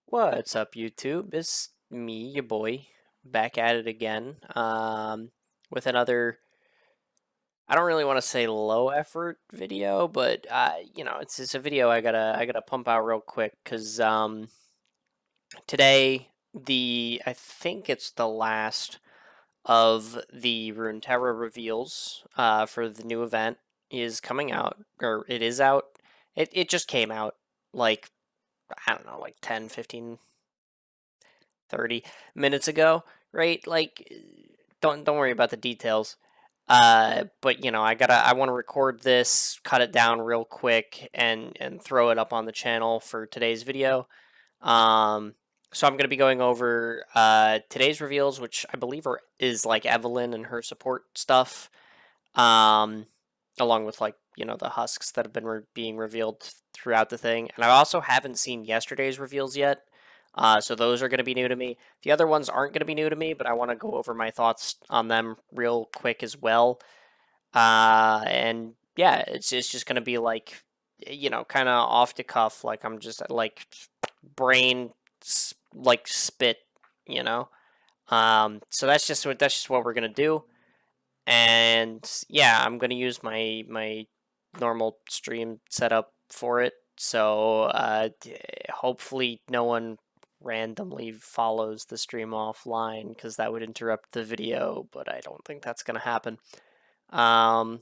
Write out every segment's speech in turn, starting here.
What's up, YouTube? It's me, your boy, back at it again. With another. I don't really want to say low effort video, but it's a video I gotta pump out real quick because today I think it's the last of the Runeterra reveals for the new event is coming out, or it is out. It just came out like I don't know, like 10, 15 30 minutes ago, right? Like don't worry about the details. But I want to record this, cut it down real quick and throw it up on the channel for today's video. Um so I'm going to be going over today's reveals, which I believe is like Evelyn and her support stuff. Um along with the husks that have been being revealed throughout the thing. And I also haven't seen yesterday's reveals yet. So those are going to be new to me. The other ones aren't going to be new to me, but I want to go over my thoughts on them real quick as well. And yeah, it's just going to be like, kind of off the cuff. Like I'm just like brain like spit, you know. So that's just what we're going to do. And yeah, I'm going to use my normal stream setup for it. So hopefully no one randomly follows the stream offline because that would interrupt the video, but I don't think that's going to happen. Um,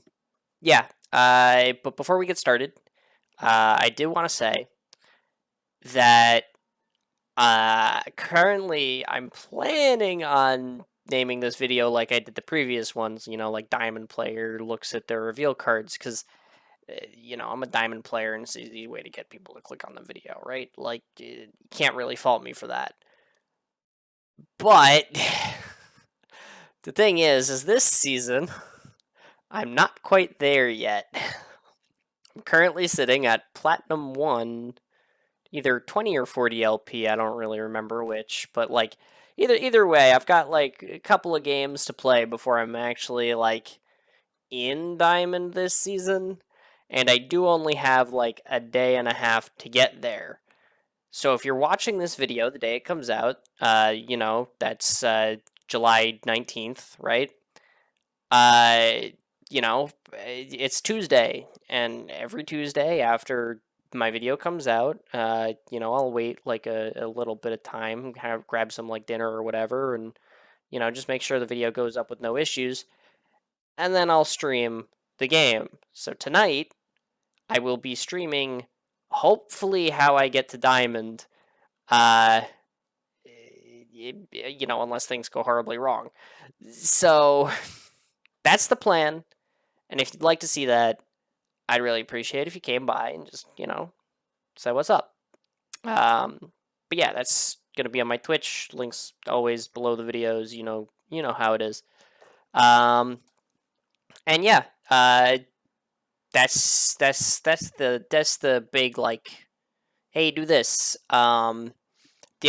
yeah, but before we get started, I did want to say that currently I'm planning on naming this video like I did the previous ones, like Diamond Player looks at their reveal cards, because I'm a diamond player and it's an easy way to get people to click on the video, right? Like, you can't really fault me for that. But the thing is this season, I'm not quite there yet. I'm currently sitting at Platinum 1, either 20 or 40 LP, I don't really remember which, but like, either way, I've got like a couple of games to play before I'm actually like in Diamond this season, and I do only have like a day and a half to get there. So if you're watching this video the day it comes out, that's July 19th, right? Uh, it's Tuesday, and every Tuesday after my video comes out, I'll wait like a little bit of time, kind of grab some like dinner or whatever, and just make sure the video goes up with no issues, and then I'll stream the game. So tonight, I will be streaming, hopefully, how I get to Diamond, uh, unless things go horribly wrong. So that's the plan. And if you'd like to see that, I'd really appreciate if you came by and just, say what's up. But yeah, that's gonna be on my Twitch. Links always below the videos. You know how it is. And yeah, that's the big like, hey, do this. The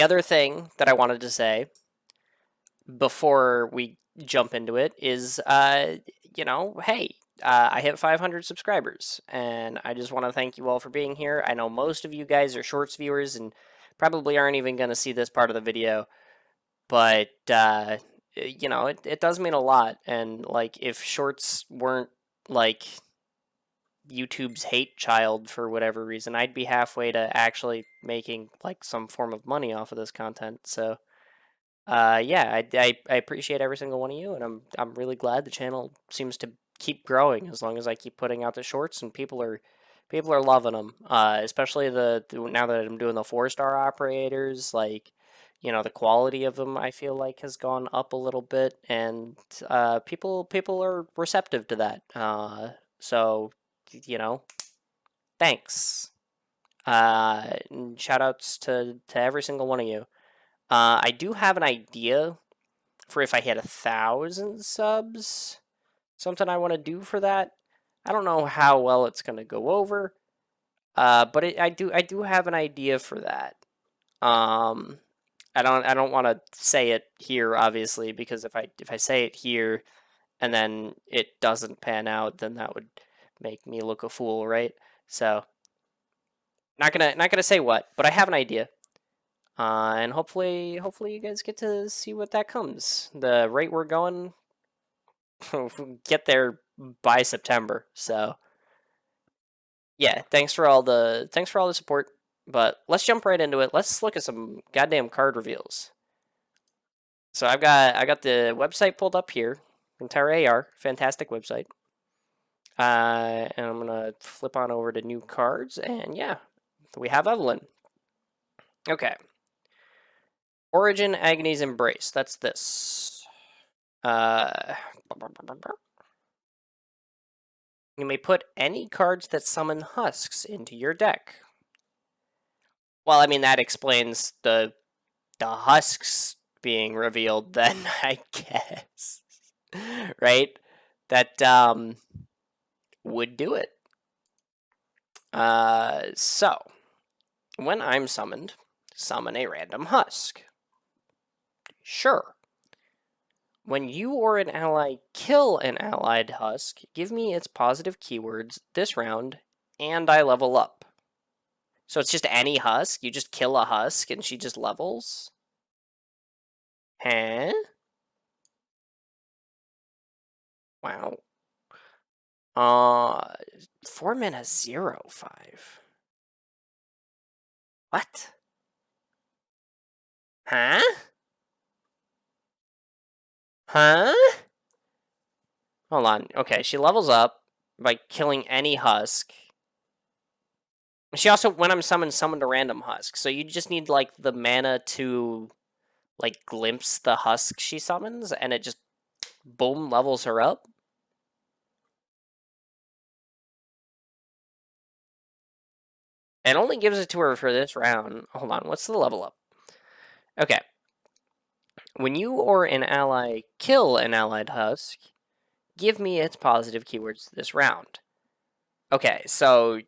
other thing that I wanted to say before we jump into it is, hey, I hit 500 subscribers, and I just want to thank you all for being here. I know most of you guys are Shorts viewers and probably aren't even going to see this part of the video, but it does mean a lot. And like, if Shorts weren't like YouTube's hate child for whatever reason, I'd be halfway to actually making like some form of money off of this content. So yeah, I appreciate every single one of you, and I'm really glad the channel seems to keep growing as long as I keep putting out the shorts, and people are loving them. Especially now that I'm doing the 4-star operators, like, the quality of them I feel like has gone up a little bit, and people are receptive to that. So thanks. And shout outs to every single one of you. I do have an idea for if I hit 1,000 subs. Something I want to do for that. I don't know how well it's gonna go over, but I do have an idea for that. Um, I don't want to say it here, obviously, because if I say it here and then it doesn't pan out, then that would make me look a fool, right? So not gonna say what, but I have an idea. And hopefully you guys get to see what that comes. The rate we're going, get there by September. So yeah, thanks for all the support. But let's jump right into it. Let's look at some goddamn card reveals. So I got the website pulled up here. Runeterra AR, fantastic website. And I'm gonna flip on over to new cards, and yeah, we have Evelyn. Okay. Origin Agony's Embrace. That's this. You may put any cards that summon husks into your deck. Well, I mean that explains the husks being revealed then, I guess. Right? That would do it. So when I'm summoned, summon a random husk. Sure. When you or an ally kill an allied husk, give me its positive keywords this round, and I level up. So it's just any husk? You just kill a husk and she just levels? Huh? Wow. 4 mana 0/5. What? Huh? Huh? Hold on. Okay, she levels up by killing any husk. She also, when I'm summoned a random husk. So you just need, like, the mana to, like, glimpse the husk she summons, and it just, boom, levels her up. It only gives it to her for this round. Hold on, what's the level up? Okay. When you or an ally kill an allied husk, give me its positive keywords this round. Okay, so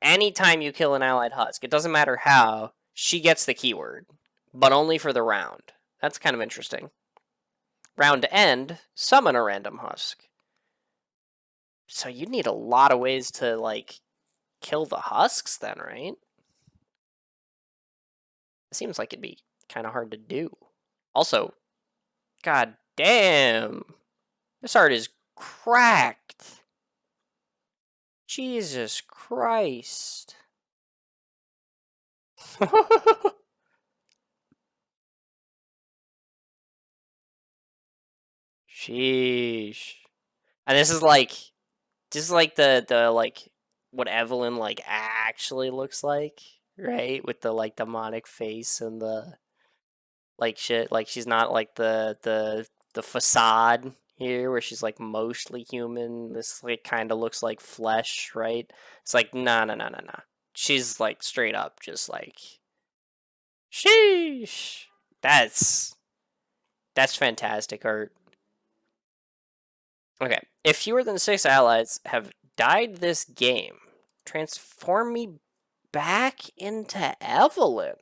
anytime you kill an allied husk, it doesn't matter how, she gets the keyword, but only for the round. That's kind of interesting. Round end, summon a random husk. So you'd need a lot of ways to, like, kill the husks then, right? It seems like it'd be kind of hard to do. Also, god damn, this art is cracked. Jesus Christ. Sheesh. And this is like the like what Evelyn like actually looks like, right? With the like demonic face and the like shit. Like she's not like the facade here where she's like mostly human. This like kind of looks like flesh, right? It's like nah. She's like straight up just like sheesh. That's fantastic art. Okay. If fewer than 6 allies have died this game, transform me back into Evelyn.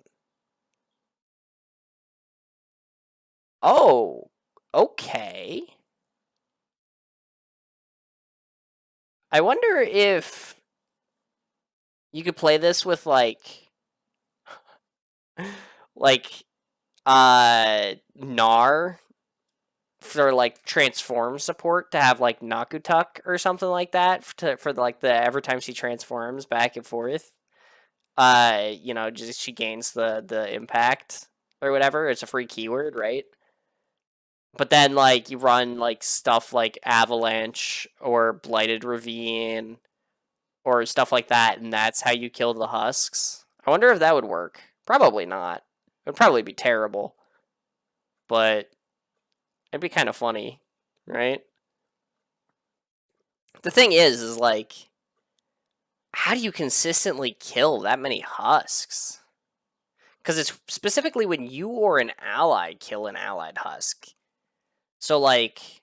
Oh, okay. I wonder if you could play this with like like Gnar for like transform support to have like Nakutuk or something like that for like the every time she transforms back and forth. You know, just she gains the impact or whatever. It's a free keyword, right? But then like you run like stuff like Avalanche or Blighted Ravine or stuff like that, and that's how you kill the husks. I wonder if that would work. Probably not. It would probably be terrible. But it'd be kind of funny, right? The thing is like, how do you consistently kill that many husks? Because it's specifically when you or an ally kill an allied husk. So like,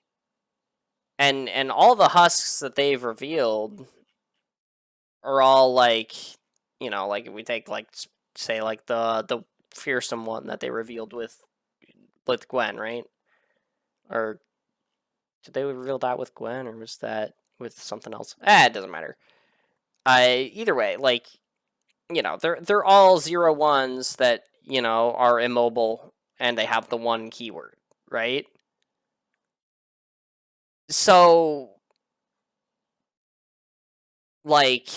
and all the husks that they've revealed are all like, you know, like if we take like say like the fearsome one that they revealed with Gwen, right? Or did they reveal that with Gwen, or was that with something else? It doesn't matter. Either way, like, you know, they're all 0/1s that you know, are immobile and they have the one keyword, right? So, like,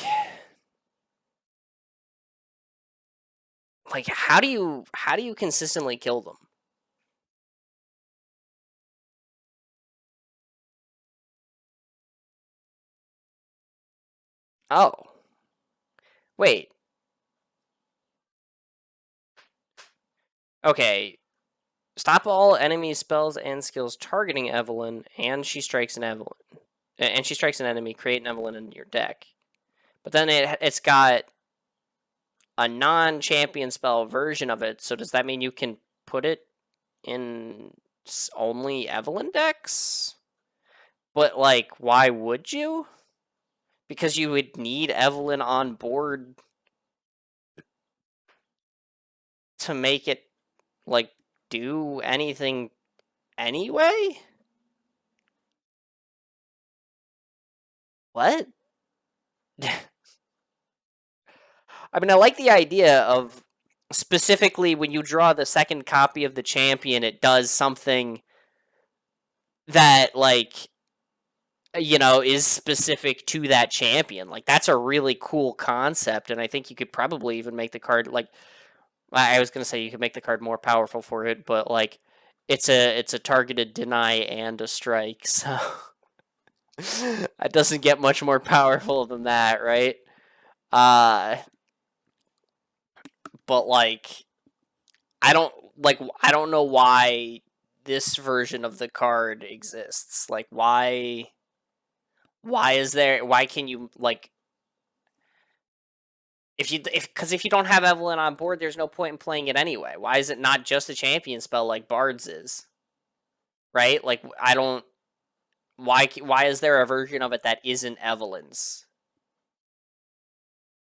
how do you consistently kill them? Oh, wait. Okay. Stop all enemy spells and skills targeting Evelyn, and she strikes an Evelyn. And she strikes an enemy, create an Evelyn in your deck. But then it's got a non-champion spell version of it, so does that mean you can put it in only Evelyn decks? But, like, why would you? Because you would need Evelyn on board to make it, like, do anything anyway? What? I mean, I like the idea of specifically when you draw the second copy of the champion, it does something that, like, you know, is specific to that champion. Like, that's a really cool concept, and I think you could probably even make the card, like, I was gonna say you could make the card more powerful for it, but, like, it's a targeted deny and a strike, so it doesn't get much more powerful than that, right? Uh, but, like, I don't know why this version of the card exists. Like, why can you, like, if you don't have Evelyn on board, there's no point in playing it anyway. Why is it not just a champion spell like Bard's is? Right? Like, I don't why is there a version of it that isn't Evelyn's?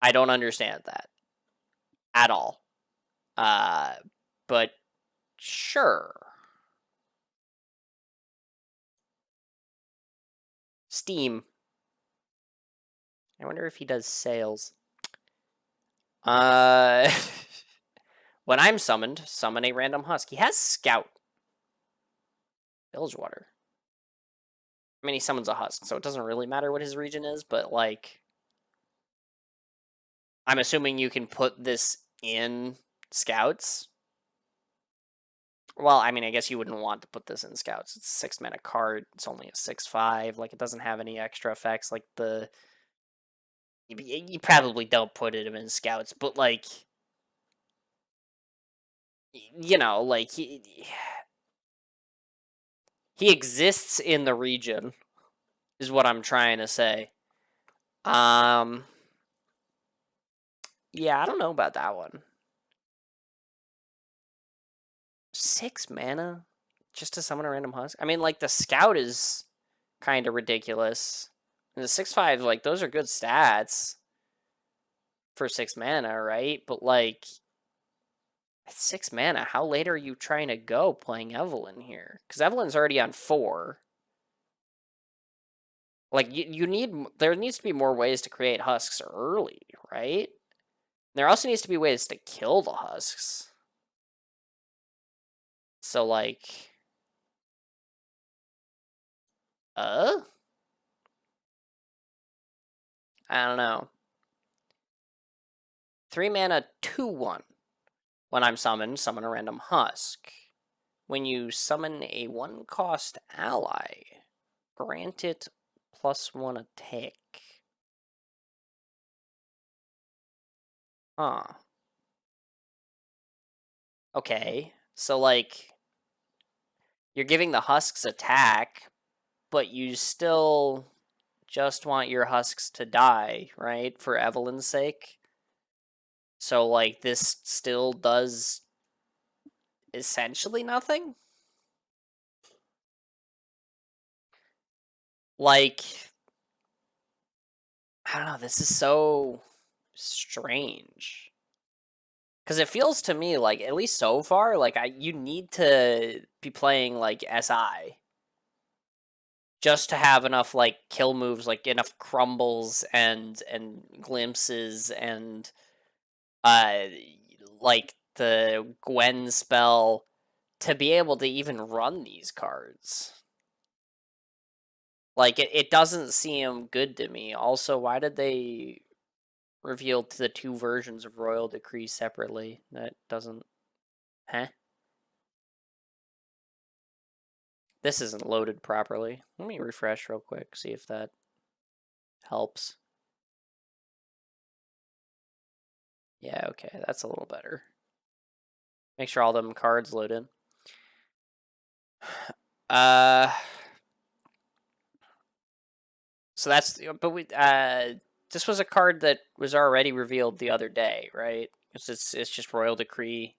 I don't understand that at all. Uh but sure. Steam. I wonder if he does sales. Uh When I'm summoned, summon a random husk. He has Scout. Bilgewater. I mean, he summons a husk, so it doesn't really matter what his region is, but, like, I'm assuming you can put this in Scouts. Well, I mean, I guess you wouldn't want to put this in Scouts. It's a 6-mana card. It's only a 6/5. Like, it doesn't have any extra effects. Like, you probably don't put it in Scouts, but, like, you know, like, he exists in the region, is what I'm trying to say. Yeah, I don't know about that one. 6 mana just to summon a random husk? I mean, like, the Scout is kind of ridiculous. And the 6/5, like, those are good stats for 6 mana, right? But, like, at 6 mana, how late are you trying to go playing Evelyn here? Because Evelyn's already on 4. Like, there needs to be more ways to create husks early, right? There also needs to be ways to kill the husks. So, like, I don't know. 3 mana, 2/1. When I'm summoned, summon a random husk. When you summon a 1-cost ally, grant it +1 attack. Huh. Okay. So, like, you're giving the husks attack, but you still just want your husks to die, right? For Evelyn's sake. So, like, this still does essentially nothing? Like, I don't know, this is so strange. Because it feels to me like, at least so far, like, you need to be playing, like, SI just to have enough, like, kill moves, like enough crumbles and glimpses and uh like the Gwen spell to be able to even run these cards. Like, it doesn't seem good to me. Also, why did they reveal the two versions of Royal Decree separately? That doesn't... Huh? This isn't loaded properly. Let me refresh real quick, see if that helps. Yeah, okay, that's a little better. Make sure all them cards load in. So that's, but this was a card that was already revealed the other day, right? It's just Royal Decree.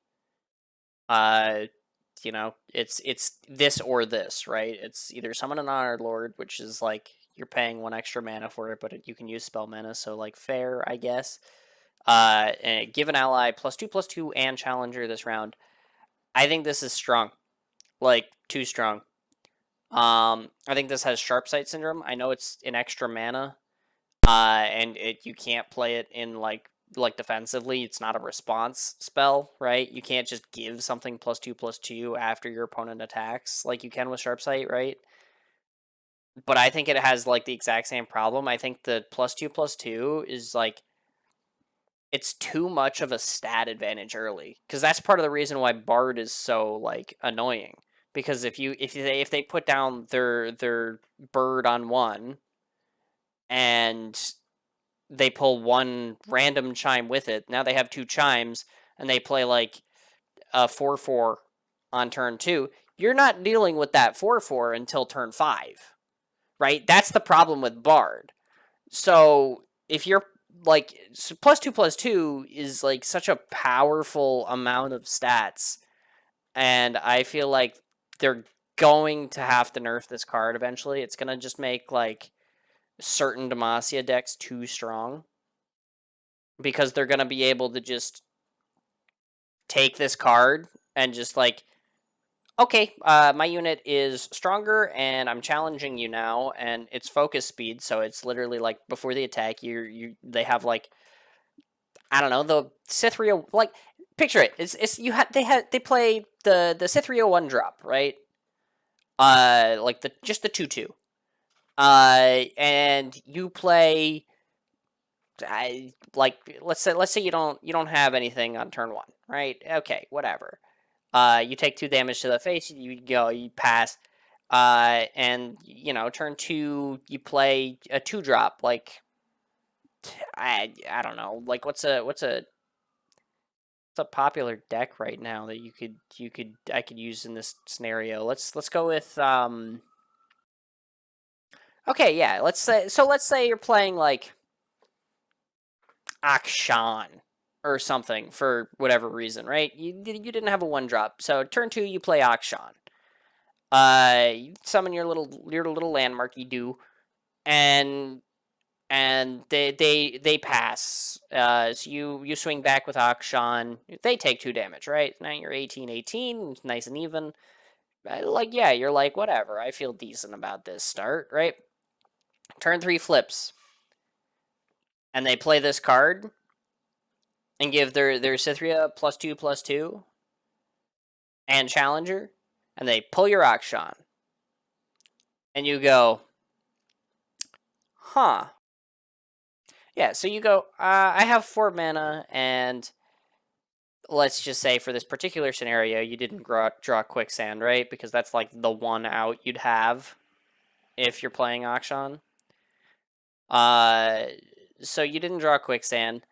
You know, it's this or this, right? It's either Summon an Honored Lord, which is like you're paying 1 extra mana for it, but you can use spell mana, so like fair, I guess. And give an ally +2/+2 and Challenger this round. I think this is strong, like too strong. I think this has Sharp Sight Syndrome. I know it's an extra mana, and you can't play it in like defensively. It's not a response spell, right? You can't just give something +2/+2 after your opponent attacks like you can with Sharp Sight, right? But I think it has like the exact same problem. I think the +2/+2 is like it's too much of a stat advantage early, because that's part of the reason why Bard is so like annoying. Because if they put down their bird on 1 and they pull 1 random chime with it, now they have 2 chimes and they play like a 4/4 on turn 2. You're not dealing with that 4/4 until turn 5, right? That's the problem with Bard. So if you're like +2/+2 is like such a powerful amount of stats, and I feel like they're going to have to nerf this card eventually. It's gonna just make like certain Demacia decks too strong, because they're gonna be able to just take this card and just like, okay, my unit is stronger and I'm challenging you now, and it's focus speed, so it's literally like before the attack, they have like, I don't know, the Cithria, like picture it. They play the Cithria 1-drop, right? Like just the 2/2. And you play, like let's say you don't have anything on turn 1, right? Okay, whatever. You take 2 damage to the face, you pass. And you know, turn 2 you play a 2-drop, like I don't know, like what's a popular deck right now that I could use in this scenario. Let's go with okay, yeah, let's say you're playing like Akshan or something for whatever reason, right? You didn't have a 1-drop, so turn 2 you play Akshan. You summon your little landmark, you do, and they pass. So you swing back with Akshan. They take 2 damage, right? Now you're 18/18, nice and even. Like, yeah, you're like, whatever. I feel decent about this start, right? Turn 3 flips, and they play this card and give their Cithria +2/+2 and Challenger, and they pull your Akshan, and you go, huh? Yeah. So you go, I have 4 mana, and let's just say for this particular scenario, you didn't draw Quicksand, right? Because that's like the one out you'd have if you're playing Akshan. So you didn't draw Quicksand.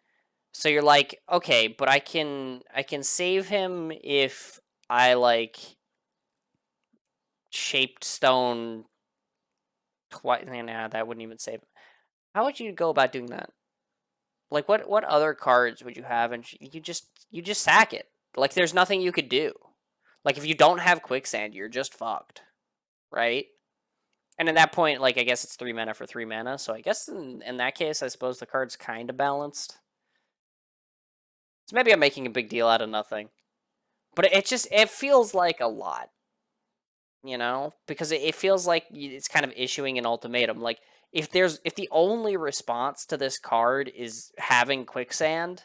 So you're like, okay, but I can save him if I like shaped stone twice. Nah, that wouldn't even save him. How would you go about doing that? Like, what other cards would you have? And you just sack it. Like, there's nothing you could do. Like, if you don't have Quicksand, you're just fucked, right? And in that point, like, I guess it's 3 mana for 3 mana. So I guess in that case, I suppose the card's kind of balanced. So maybe I'm making a big deal out of nothing. But it feels like a lot, you know? Because it feels like it's kind of issuing an ultimatum. Like, if the only response to this card is having Quicksand,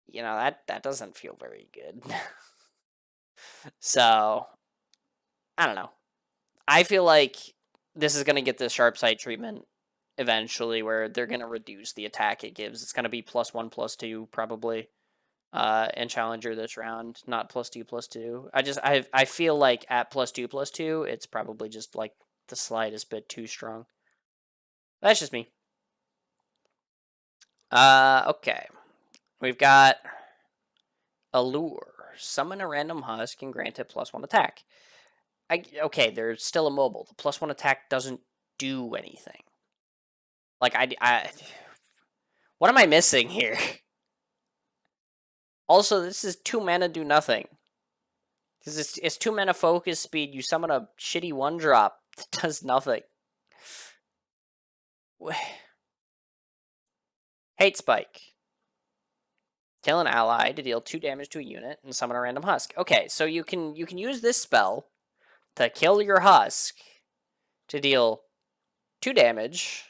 you know, that doesn't feel very good. So, I don't know. I feel like this is going to get the sharp sight treatment eventually, where they're going to reduce the attack it gives. It's going to be +1/+2 probably, in Challenger this round, not +2/+2. I feel like at +2/+2, it's probably just like the slightest bit too strong. That's just me. Okay. We've got Allure. Summon a random husk and grant it +1 attack. Okay, they're still immobile. The +1 attack doesn't do anything. Like, what am I missing here? Also, this is 2 mana do nothing. Because it's 2 mana focus speed. You summon a shitty 1-drop that does nothing. Hate Spike. Kill an ally to deal 2 damage to a unit and summon a random husk. Okay, so you can use this spell to kill your husk to deal 2 damage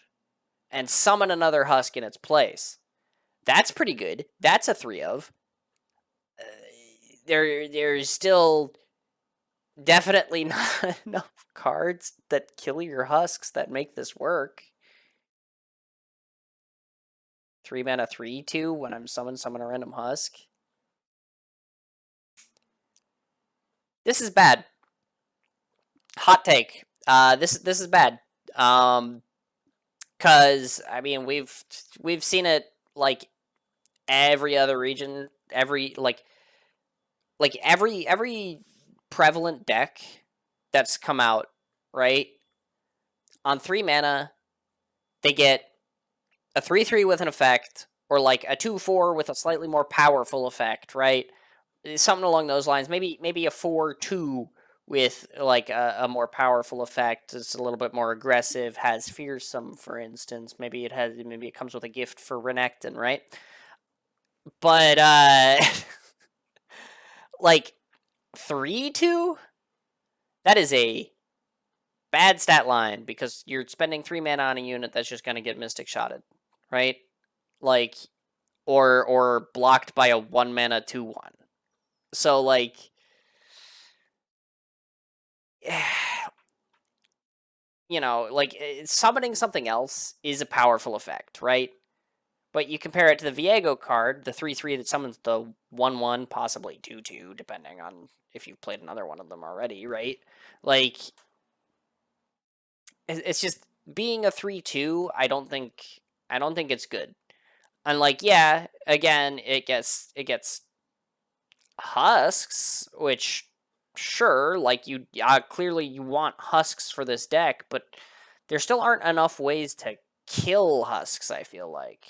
and summon another husk in its place. That's pretty good. That's a 3 of. There's still definitely not enough cards that kill your husks that make this work. 3 mana 3/2 when I'm summon a random husk. This is bad. Hot take. This is bad. Cause I mean we've seen it like every other region, every prevalent deck that's come out, right? On 3 mana, they get a 3/3 with an effect, or like a 2/4 with a slightly more powerful effect, right? Something along those lines. Maybe a 4/2 with like a more powerful effect. It's a little bit more aggressive, has fearsome, for instance. Maybe it comes with a gift for Renekton, right? But like 3/2, that is a bad stat line because you're spending 3 mana on a unit that's just gonna get Mystic Shotted, right? Like, or blocked by a 1 mana 2/1. So like, you know, like summoning something else is a powerful effect, right? But you compare it to the Viego card, the 3/3 that summons the 1/1, possibly 2/2, depending on if you've played another one of them already, right? Like, it's just being a 3/2. I don't think it's good. And like, yeah, again, it gets husks, which sure, like you clearly you want husks for this deck, but there still aren't enough ways to kill husks. I feel like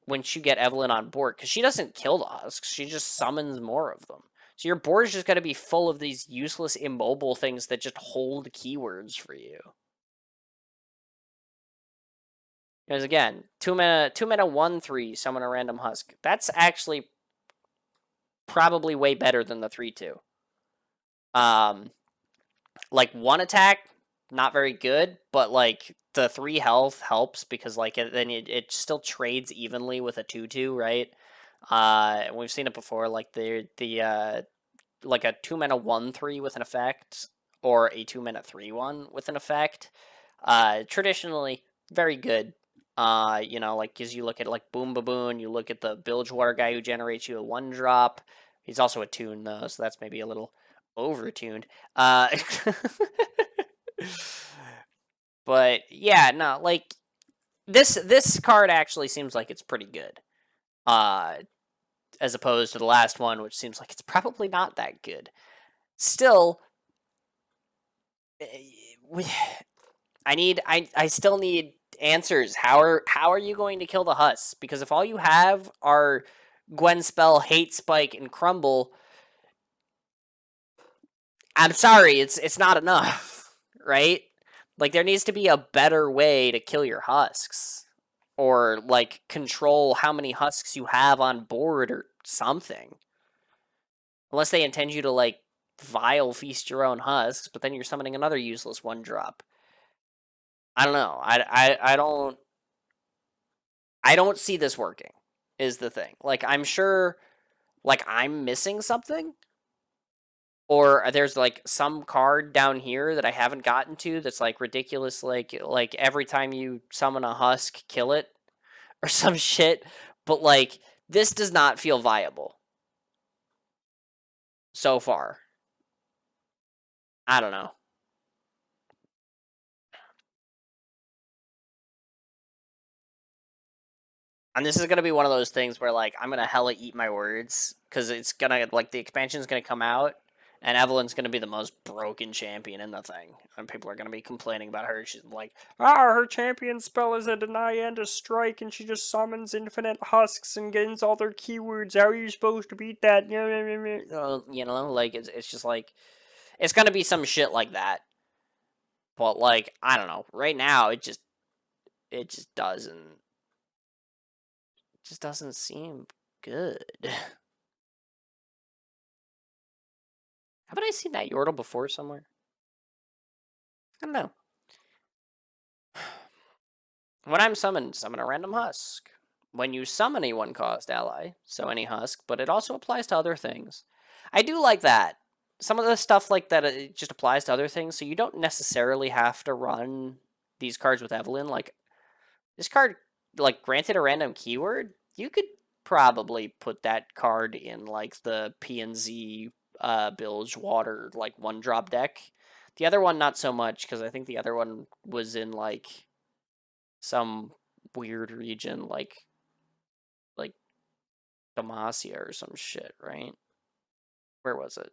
once you get Evelyn on board, because she doesn't kill the husks, she just summons more of them. So your board's just got to be full of these useless immobile things that just hold keywords for you. Because again, 2 mana 1/3 summon a random husk. That's actually probably way better than the 3/2. Like 1 attack, not very good, but like the 3 health helps because like it still trades evenly with a 2/2, right? We've seen it before, like the like a 2 mana 1/3 with an effect, or a 2 mana 3/1 with an effect. Traditionally very good. You know, like as you look at like Boom Baboon, you look at the Bilgewater guy who generates you a 1-drop. He's also a tune though, so that's maybe a little over-tuned. But yeah, no, like this card actually seems like it's pretty good. As opposed to the last one, which seems like it's probably not that good. Still, I still need answers. How are you going to kill the Huss? Because if all you have are Gwen Spell, Hate Spike, and Crumble, I'm sorry, it's not enough, right? Like there needs to be a better way to kill your husks, or like control how many husks you have on board or something. Unless they intend you to like vile feast your own husks, but then you're summoning another useless 1-drop. I don't know. I don't see this working. is the thing. Like, I'm sure, like, I'm missing something, or there's like some card down here that I haven't gotten to that's like ridiculous. Like every time you summon a husk, kill it or some shit. But like, this does not feel viable so far. I don't know. And this is gonna be one of those things where like I'm gonna hella eat my words because it's gonna like the expansion's gonna come out and Evelyn's gonna be the most broken champion in the thing, and people are gonna be complaining about her. She's like, her champion spell is a deny and a strike, and she just summons infinite husks and gains all their keywords. How are you supposed to beat that? You know, like it's just like it's gonna be some shit like that. But like I don't know. Right now, it just doesn't seem good. Haven't I seen that Yordle before somewhere? I don't know. When I'm summoned, summon a random husk. When you summon a one-cost ally, so any husk, but it also applies to other things. I do like that. Some of the stuff like that, it just applies to other things, so you don't necessarily have to run these cards with Evelyn. Like, this card, like, granted a random keyword, you could probably put that card in, like, the PNZ Bilge Water, like, one-drop deck. The other one, not so much, because I think the other one was in, like, some weird region, like Demacia or some shit, right? Where was it?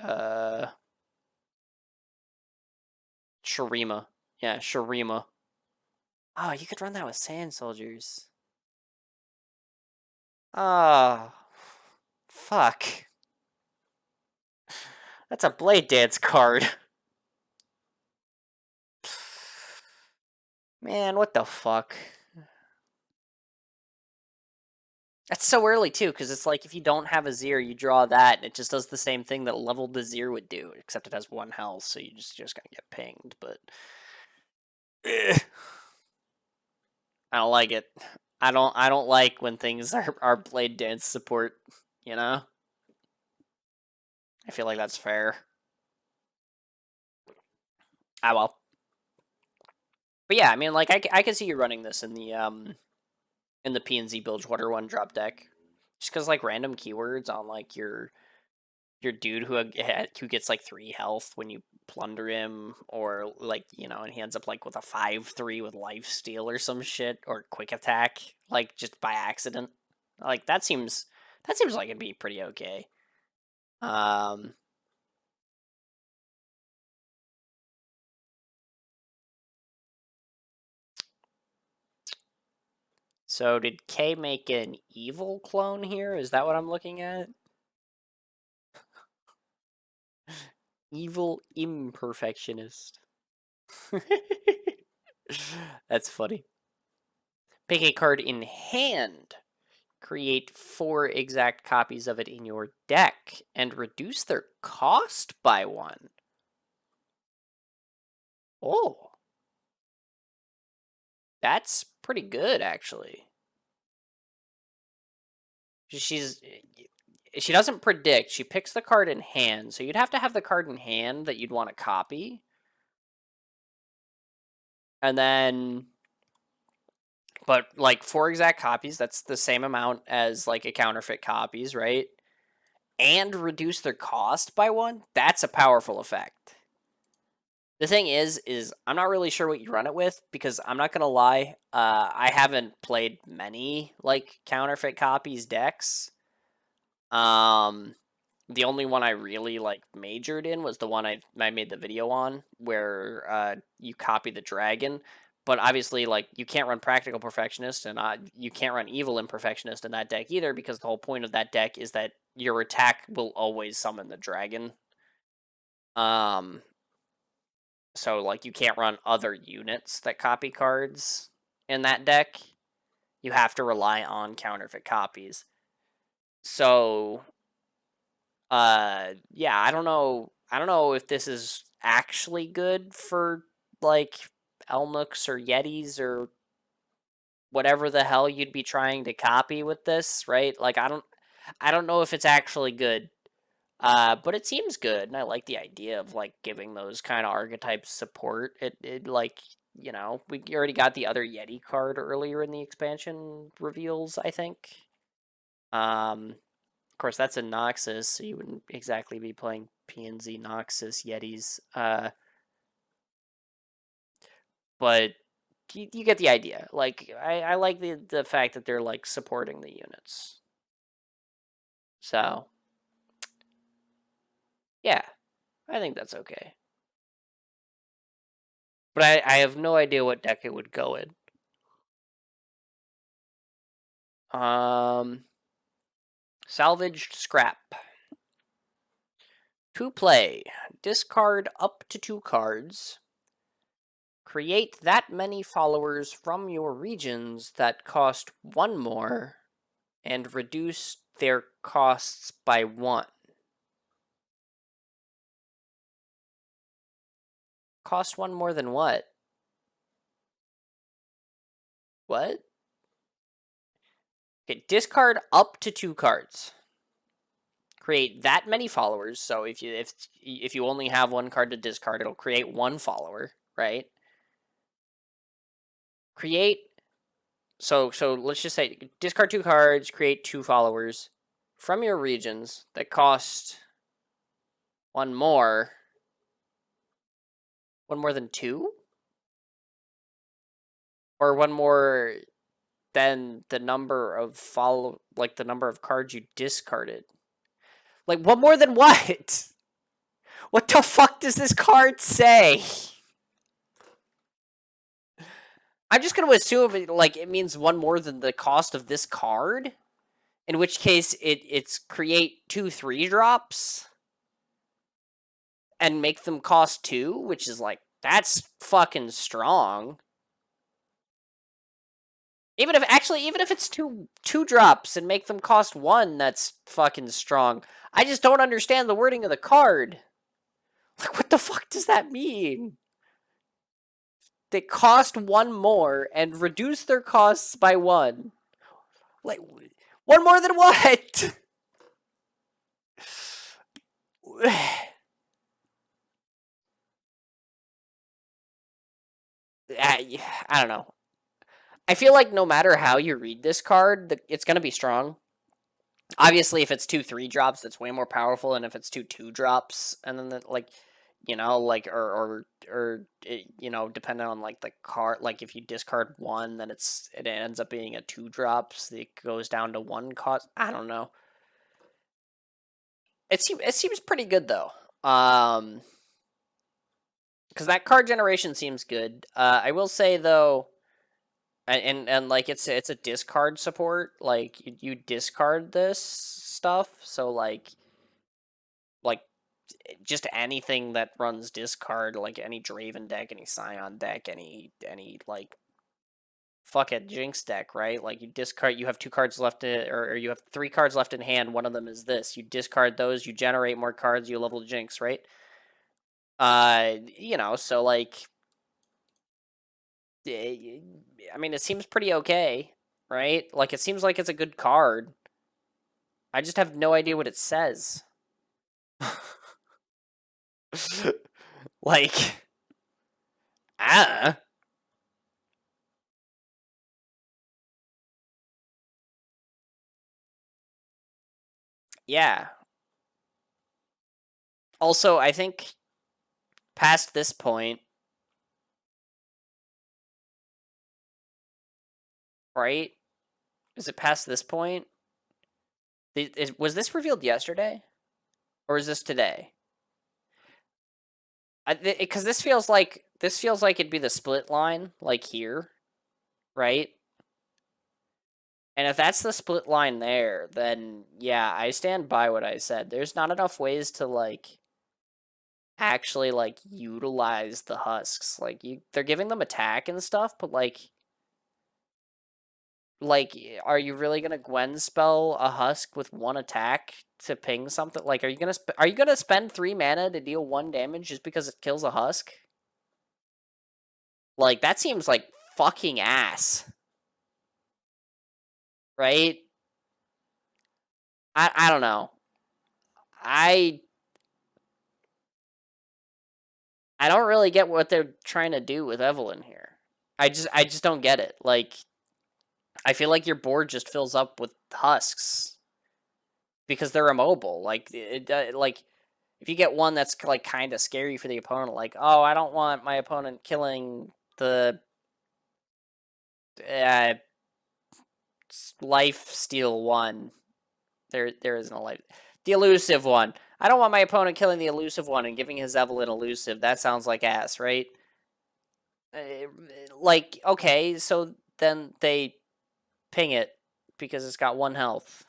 Uh, Shurima. Yeah, Shurima. Oh, you could run that with Sand Soldiers. Ah, fuck. That's a Blade Dance card. Man, what the fuck? That's so early too, because it's like if you don't have a Zir, you draw that, and it just does the same thing that leveled the Zir would do, except it has 1 health, so you're just gonna get pinged. But I don't like it. I don't like when things are Blade Dance support, you know? I feel like that's fair. Ah well. But yeah, I mean like I can see you running this in the PNZ Bilgewater one drop deck. Just cuz like random keywords on like your dude who gets like 3 health when you plunder him, or like, you know, and he ends up like with a 5/3 with life steal or some shit, or quick attack, like just by accident. Like that seems like it'd be pretty okay. Um so did K make an evil clone here? Is that what I'm looking at? Evil imperfectionist. That's funny. Pick a card in hand. Create 4 exact copies of it in your deck and reduce their cost by 1. Oh, that's pretty good actually. She's she doesn't predict. She picks the card in hand, so you'd have to have the card in hand that you'd want to copy. And then but like 4 exact copies, that's the same amount as like a counterfeit copies, right? And reduce their cost by 1. That's a powerful effect. The thing is I'm not really sure what you run it with, because I'm not gonna lie, I haven't played many like counterfeit copies decks. The only one I really like majored in was the one I made the video on, where you copy the dragon. But obviously, like, you can't run Practical Perfectionist, and you can't run Evil Imperfectionist in that deck either, because the whole point of that deck is that your attack will always summon the dragon. Um, so like you can't run other units that copy cards in that deck. You have to rely on counterfeit copies. So yeah, I don't know if this is actually good for like Elnooks or Yetis or whatever the hell you'd be trying to copy with this, right? Like I don't know if it's actually good. But it seems good, and I like the idea of like giving those kind of archetypes support. It like, you know, we already got the other Yeti card earlier in the expansion reveals, I think. Of course that's a Noxus, so you wouldn't exactly be playing PNZ Noxus Yetis. But you get the idea. Like I like the fact that they're like supporting the units. So yeah, I think that's okay. But I have no idea what deck it would go in. Salvaged Scrap. To play, discard up to 2 cards. Create that many followers from your regions that cost 1 more, and reduce their costs by 1. Cost 1 more than what? What? Okay, discard up to 2 cards. Create that many followers. So if you only have 1 card to discard, it'll create 1 follower, right? Create. So let's just say discard 2 cards, create 2 followers from your regions that cost 1 more. 1 more than 2? Or 1 more than the number of the number of cards you discarded. Like, 1 more than what? What the fuck does this card say? I'm just going to assume it means 1 more than the cost of this card. In which case it's create 2 3-drops and make them cost 2, which is like, that's fucking strong. Even if it's 2 drops and make them cost 1, that's fucking strong. I just don't understand the wording of the card. Like, what the fuck does that mean? They cost 1 more and reduce their costs by 1. Like, 1 more than what? I don't know. I feel like no matter how you read this card, it's going to be strong. Obviously, if it's 2 3-drops, that's way more powerful, and if it's 2 2-drops, and then depending on like the card, like if you discard 1, then it ends up being a 2-drops. It goes down to 1 cost. I don't know. It seems pretty good though. Because that card generation seems good. I will say though. And like it's a discard support. Like you discard this stuff, so like just anything that runs discard, like any Draven deck, any Scion deck, any like fuck it Jinx deck, right? Like you discard, you have 2 cards left or you have 3 cards left in hand. One of them is this. You discard those, you generate more cards, you level Jinx, right? So like I mean, it seems pretty okay, right? Like, it seems like it's a good card. I just have no idea what it says. Like, ah. Yeah. Also, I think past this point, right? Is it past this point? Was this revealed yesterday? Or is this today? Because this feels like it'd be the split line, like here, right? And if that's the split line there, then yeah, I stand by what I said. There's not enough ways to like actually like utilize the husks. Like they're giving them attack and stuff, but like are you really gonna Gwen spell a husk with 1 attack to ping something? Like are you gonna spend 3 mana to deal 1 damage just because it kills a husk? Like that seems like fucking ass. right? I don't know. I I don't really get what they're trying to do with Evelyn here. I just don't get it. Like, I feel like your board just fills up with husks because they're immobile. Like like if you get one that's like kind of scary for the opponent, like, oh, I don't want my opponent killing the uh, life steal one. There isn't a life. The elusive one. I don't want my opponent killing the elusive one and giving his Evelyn elusive. That sounds like ass, right? Like, okay, so then they ping it because it's got 1 health.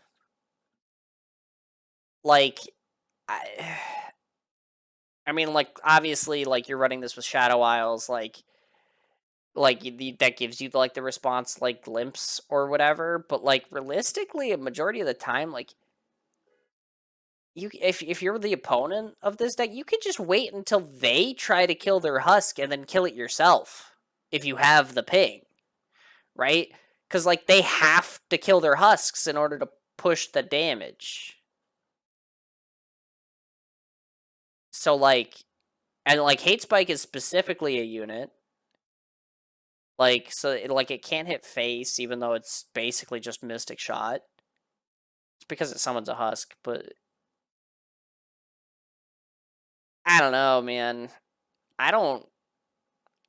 Like, I, I mean, like, obviously, like, you're running this with Shadow Isles, like that gives you like the response like glimpse or whatever. But like realistically, a majority of the time, like if you're the opponent of this deck, you could just wait until they try to kill their husk and then kill it yourself if you have the ping, right? Because like they have to kill their husks in order to push the damage. So like, and like Hate Spike is specifically a unit. Like, so it can't hit face, even though it's basically just Mystic Shot. It's because it summons a husk, but I don't know, man. I don't.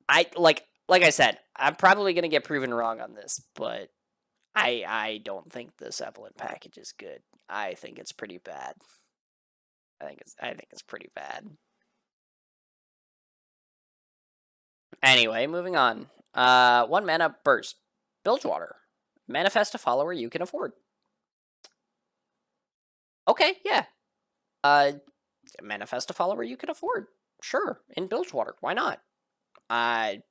I like I said, I'm probably gonna get proven wrong on this, but I don't think this Evelyn package is good. I think it's pretty bad. I think it's pretty bad. Anyway, moving on. 1 mana burst. Bilgewater. Manifest a follower you can afford. Okay, yeah. Uh, manifest a follower you can afford. Sure, in Bilgewater. Why not? I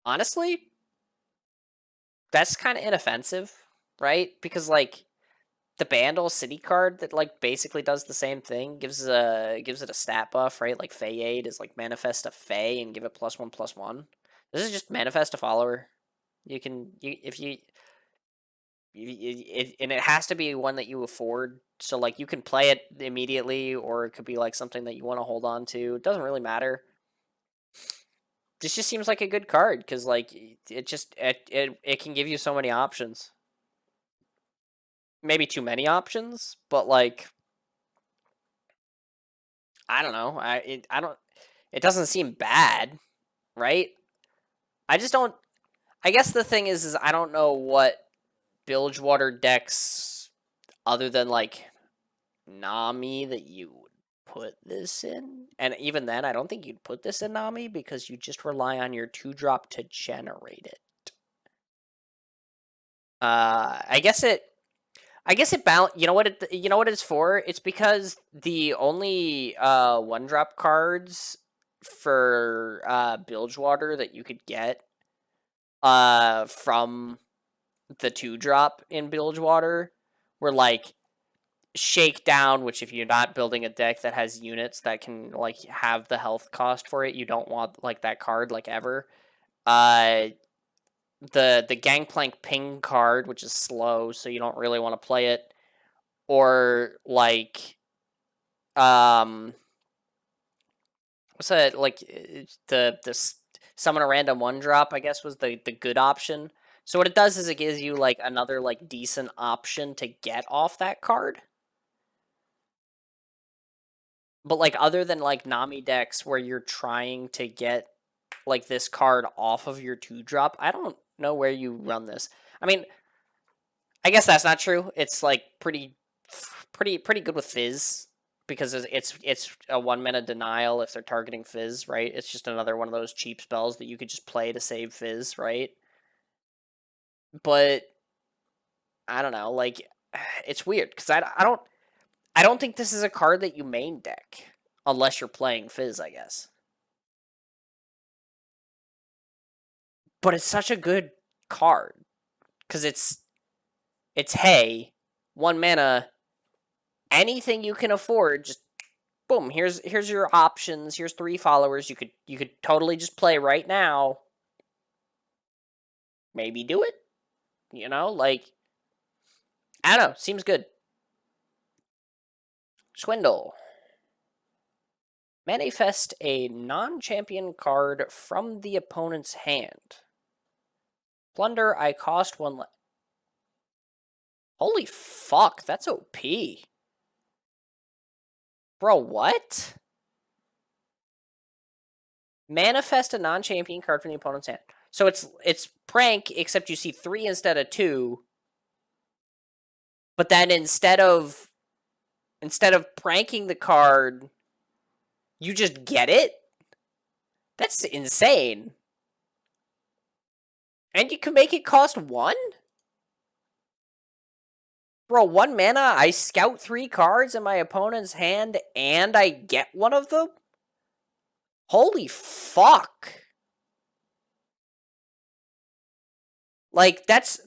honestly, that's kind of inoffensive, right? Because like the Bandle City card that like basically does the same thing gives it a stat buff, right? Like Fey Aid is like manifest a Fey and give it +1/+1. This is just manifest a follower. You can if and it has to be one that you afford. So like you can play it immediately, or it could be like something that you want to hold on to. It doesn't really matter. This just seems like a good card because like it can give you so many options. Maybe too many options, but like I don't know. I don't. It doesn't seem bad, right? I just don't. I guess the thing is I don't know what Bilgewater decks other than like Nami that you would put this in, and even then, I don't think you'd put this in Nami because you just rely on your 2-drop to generate it. I guess it. I guess it balance. You know what it's for? It's because the only 1-drop cards for Bilgewater that you could get from the 2-drop in Bilgewater were like Shakedown, which if you're not building a deck that has units that can like have the health cost for it, you don't want like that card like ever. Uh the Gangplank Ping card, which is slow, so you don't really want to play it. Or like what's that like the summon a random 1-drop, I guess was the good option. So what it does is it gives you like another like decent option to get off that card. But like other than like Nami decks where you're trying to get like this card off of your 2-drop, I don't know where you run this. I mean, I guess that's not true. It's like pretty good with Fizz because it's a 1-mana denial if they're targeting Fizz, right? It's just another one of those cheap spells that you could just play to save Fizz, right? But I don't know, like it's weird because I don't think this is a card that you main deck unless you're playing Fizz, I guess. But it's such a good card because it's hey, 1 mana, anything you can afford, just boom. Here's your options. Here's 3 followers. You could totally just play right now. Maybe do it. Like I don't know. Seems good. Swindle. Manifest a non-champion card from the opponent's hand. Plunder, I cost one less. Holy fuck, that's OP. Bro, what? Manifest a non-champion card from the opponent's hand. So it's prank, except you see 3 instead of 2. But then instead of pranking the card, you just get it? That's insane. And you can make it cost 1? Bro, 1 mana, I scout 3 cards in my opponent's hand, and I get one of them? Holy fuck. Like, that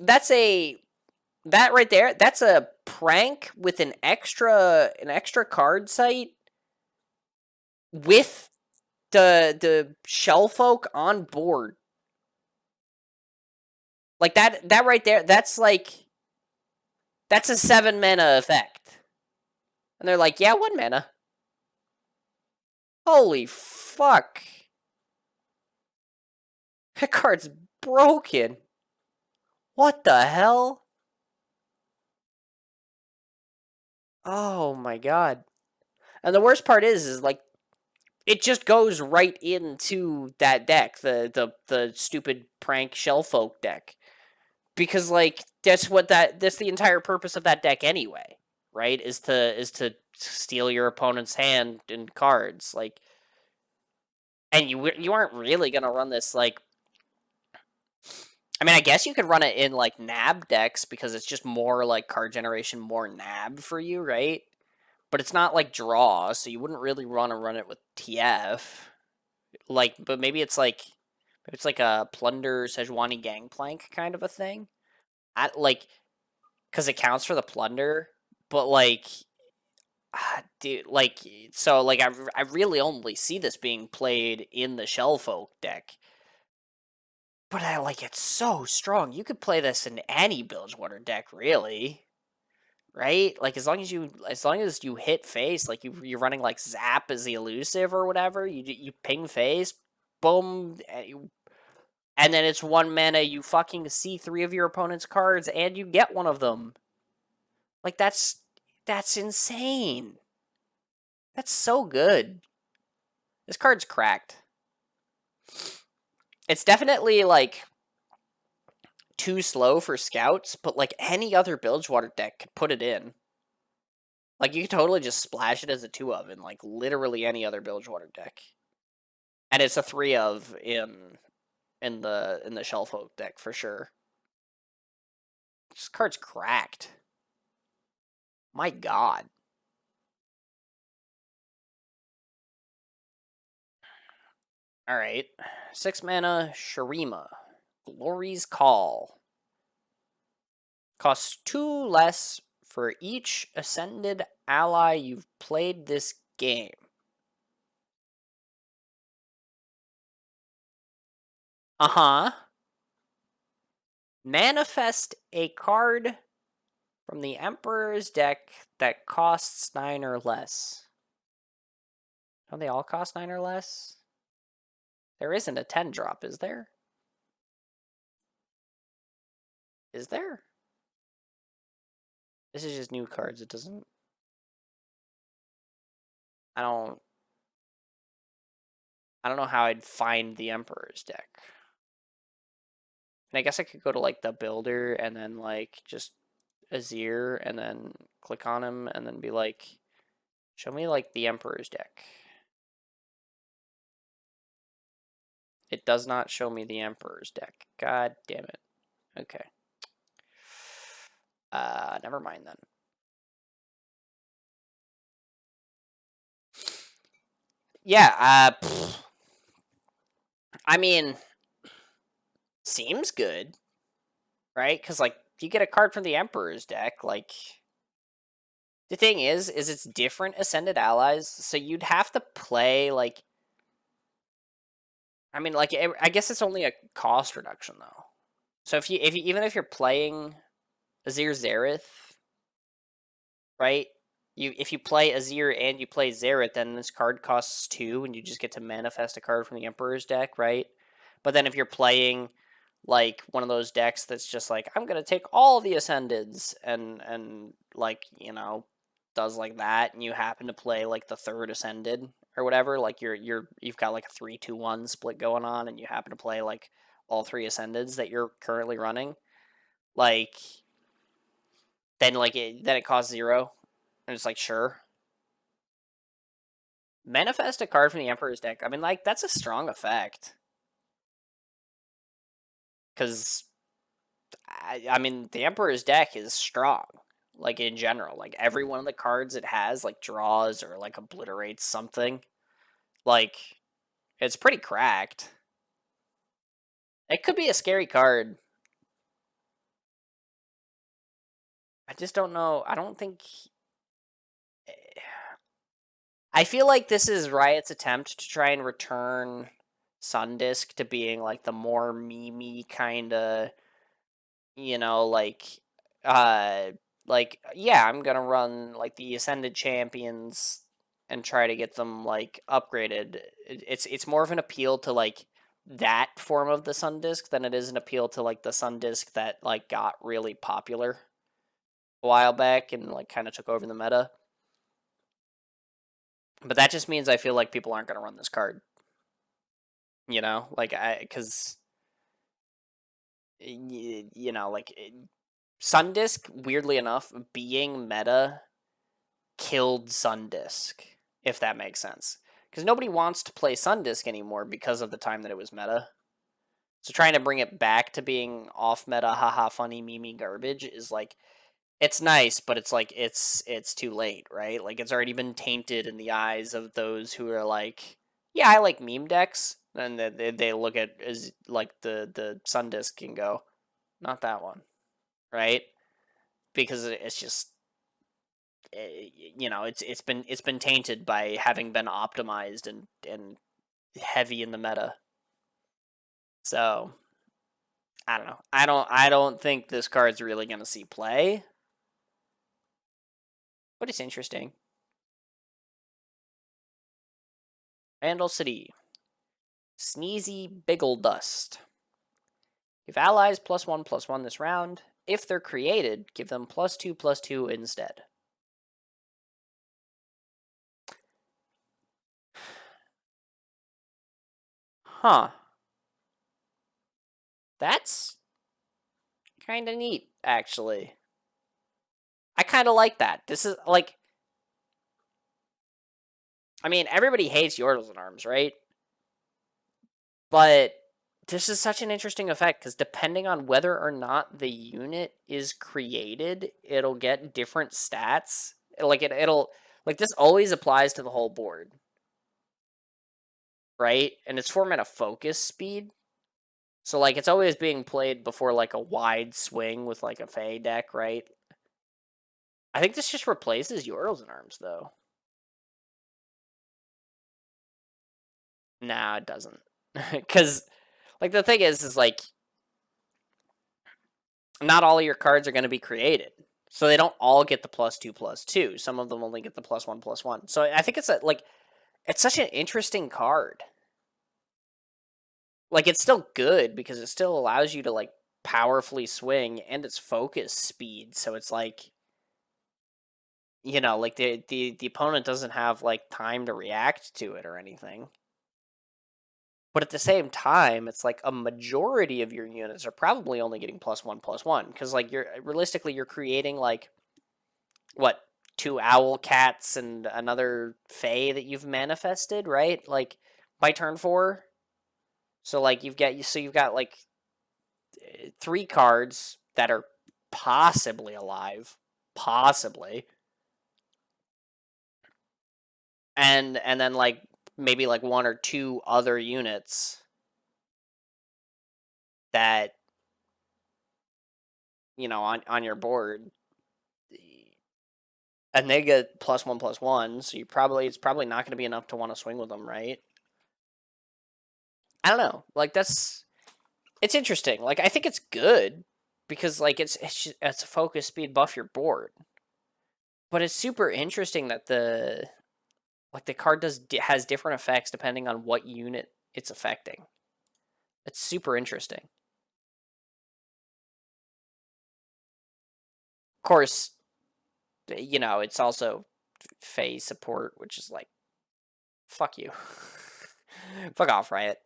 right there, that's a prank with an extra card site with the shell folk on board. Like that right there, that's a 7 mana effect. And they're like, yeah, 1 mana. Holy fuck. That card's broken. What the hell? Oh my god. And the worst part is like, it just goes right into that deck, the stupid prank shellfolk deck. Because like that's the entire purpose of that deck anyway, right? Is to steal your opponent's hand and cards, like, and you aren't really gonna run this like. I mean, I guess you could run it in like nab decks because it's just more like card generation, more nab for you, right? But it's not like draw, so you wouldn't really want to run it with TF. Like, but maybe it's like a plunder Sejuani gangplank kind of a thing. Like, because it counts for the plunder, but like, dude, like, so like I really only see this being played in the Shellfolk deck. But I like it's so strong. You could play this in any Bilgewater deck, really. Right? Like as long as you hit face, like you're running like Zap as the elusive or whatever, you ping face, boom, and then it's 1 mana, you fucking see 3 of your opponent's cards and you get one of them. Like that's insane. That's so good. This card's cracked. It's definitely like too slow for scouts, but like any other Bilgewater deck could put it in. Like you could totally just splash it as a 2 of in like literally any other Bilgewater deck. And it's a 3 of in the Shellfolk deck for sure. This card's cracked. My god. Alright. 6 mana, Shurima. Glory's Call. Costs 2 less for each ascended ally you've played this game. Uh-huh. Manifest a card from the Emperor's deck that costs 9 or less. Don't they all cost 9 or less? There isn't a 10 drop, is there? Is there? This is just new cards. It doesn't... I don't know how I'd find the Emperor's deck. And I guess I could go to like the builder and then like just Azir and then click on him and then be like, show me like the Emperor's deck. It does not show me the Emperor's deck. God damn it. Okay. Never mind then. Yeah, I mean, seems good, right? Because, like, you get a card from the Emperor's deck, like, the thing is it's different Ascended Allies, so you'd have to play, like, I mean, like, I guess it's only a cost reduction, though. So even if you're playing Azir Zareth, right? If you play Azir and you play Xerath, then this card costs 2, and you just get to manifest a card from the Emperor's deck, right? But then if you're playing like one of those decks that's just like, I'm gonna take all the Ascendeds and like, does like that, and you happen to play like the third Ascended or whatever, like you've got like a 3-2-1 split going on, and you happen to play like all 3 Ascendeds that you're currently running, like then it costs 0. And it's like, sure. Manifest a card from the Emperor's deck. I mean, like, that's a strong effect. Because, I mean, the Emperor's deck is strong. Like, in general. Like, every one of the cards it has, like, draws or, like, obliterates something. Like, it's pretty cracked. It could be a scary card. I just don't know. I don't think... I feel like this is Riot's attempt to try and return Sundisk to being, like, the more meme-y kind of... uh yeah, I'm gonna run like the Ascended champions and try to get them like upgraded. It's more of an appeal to like that form of the Sun Disk than it is an appeal to like the Sun Disk that like got really popular a while back and like kind of took over the meta. But that just means I feel like people aren't gonna run this card. Because like Sundisk, weirdly enough, being meta killed Sundisk, if that makes sense. Because nobody wants to play Sundisk anymore because of the time that it was meta. So trying to bring it back to being off meta, haha, funny, meme garbage is like, it's nice, but it's like it's too late, right? Like it's already been tainted in the eyes of those who are like, yeah, I like meme decks, and they look at as like the Sundisk and go, not that one, right? Because it's just it's been tainted by having been optimized and heavy in the meta. So I don't know. I don't think this card's really gonna see play, but it's interesting. Vandal City, Sneezy Biggle Dust. Give allies +1/+1 this round. If they're created, give them +2/+2 instead. Huh. That's kind of neat, actually. I kind of like that. This is like, I mean, everybody hates Yordles in Arms, right? But this is such an interesting effect because depending on whether or not the unit is created, it'll get different stats. It'll like this always applies to the whole board, right? And it's format of focus speed. So like it's always being played before like a wide swing with like a Fey deck, right? I think this just replaces Yordles in Arms though. Nah, it doesn't. Cause like the thing is like not all of your cards are going to be created. So they don't all get the +2/+2. Some of them only get the +1/+1. So I think it's it's such an interesting card. Like it's still good because it still allows you to like powerfully swing and it's focus speed. So it's like like the opponent doesn't have like time to react to it or anything. But at the same time, it's like a majority of your units are probably only getting +1/+1 because like you're creating like what 2 owl cats and another Fey that you've manifested, right? Like by turn 4. So like you've got like 3 cards that are possibly alive, possibly, and then like maybe like 1 or 2 other units that on your board, and they get +1/+1. So it's probably not going to be enough to want to swing with them, right? I don't know. Like it's interesting. Like I think it's good because like it's a focus speed buff your board. But it's super interesting that the card has different effects depending on what unit it's affecting. It's super interesting. Of course, you know, it's also Fae support, which is like, fuck you. Fuck off, Riot.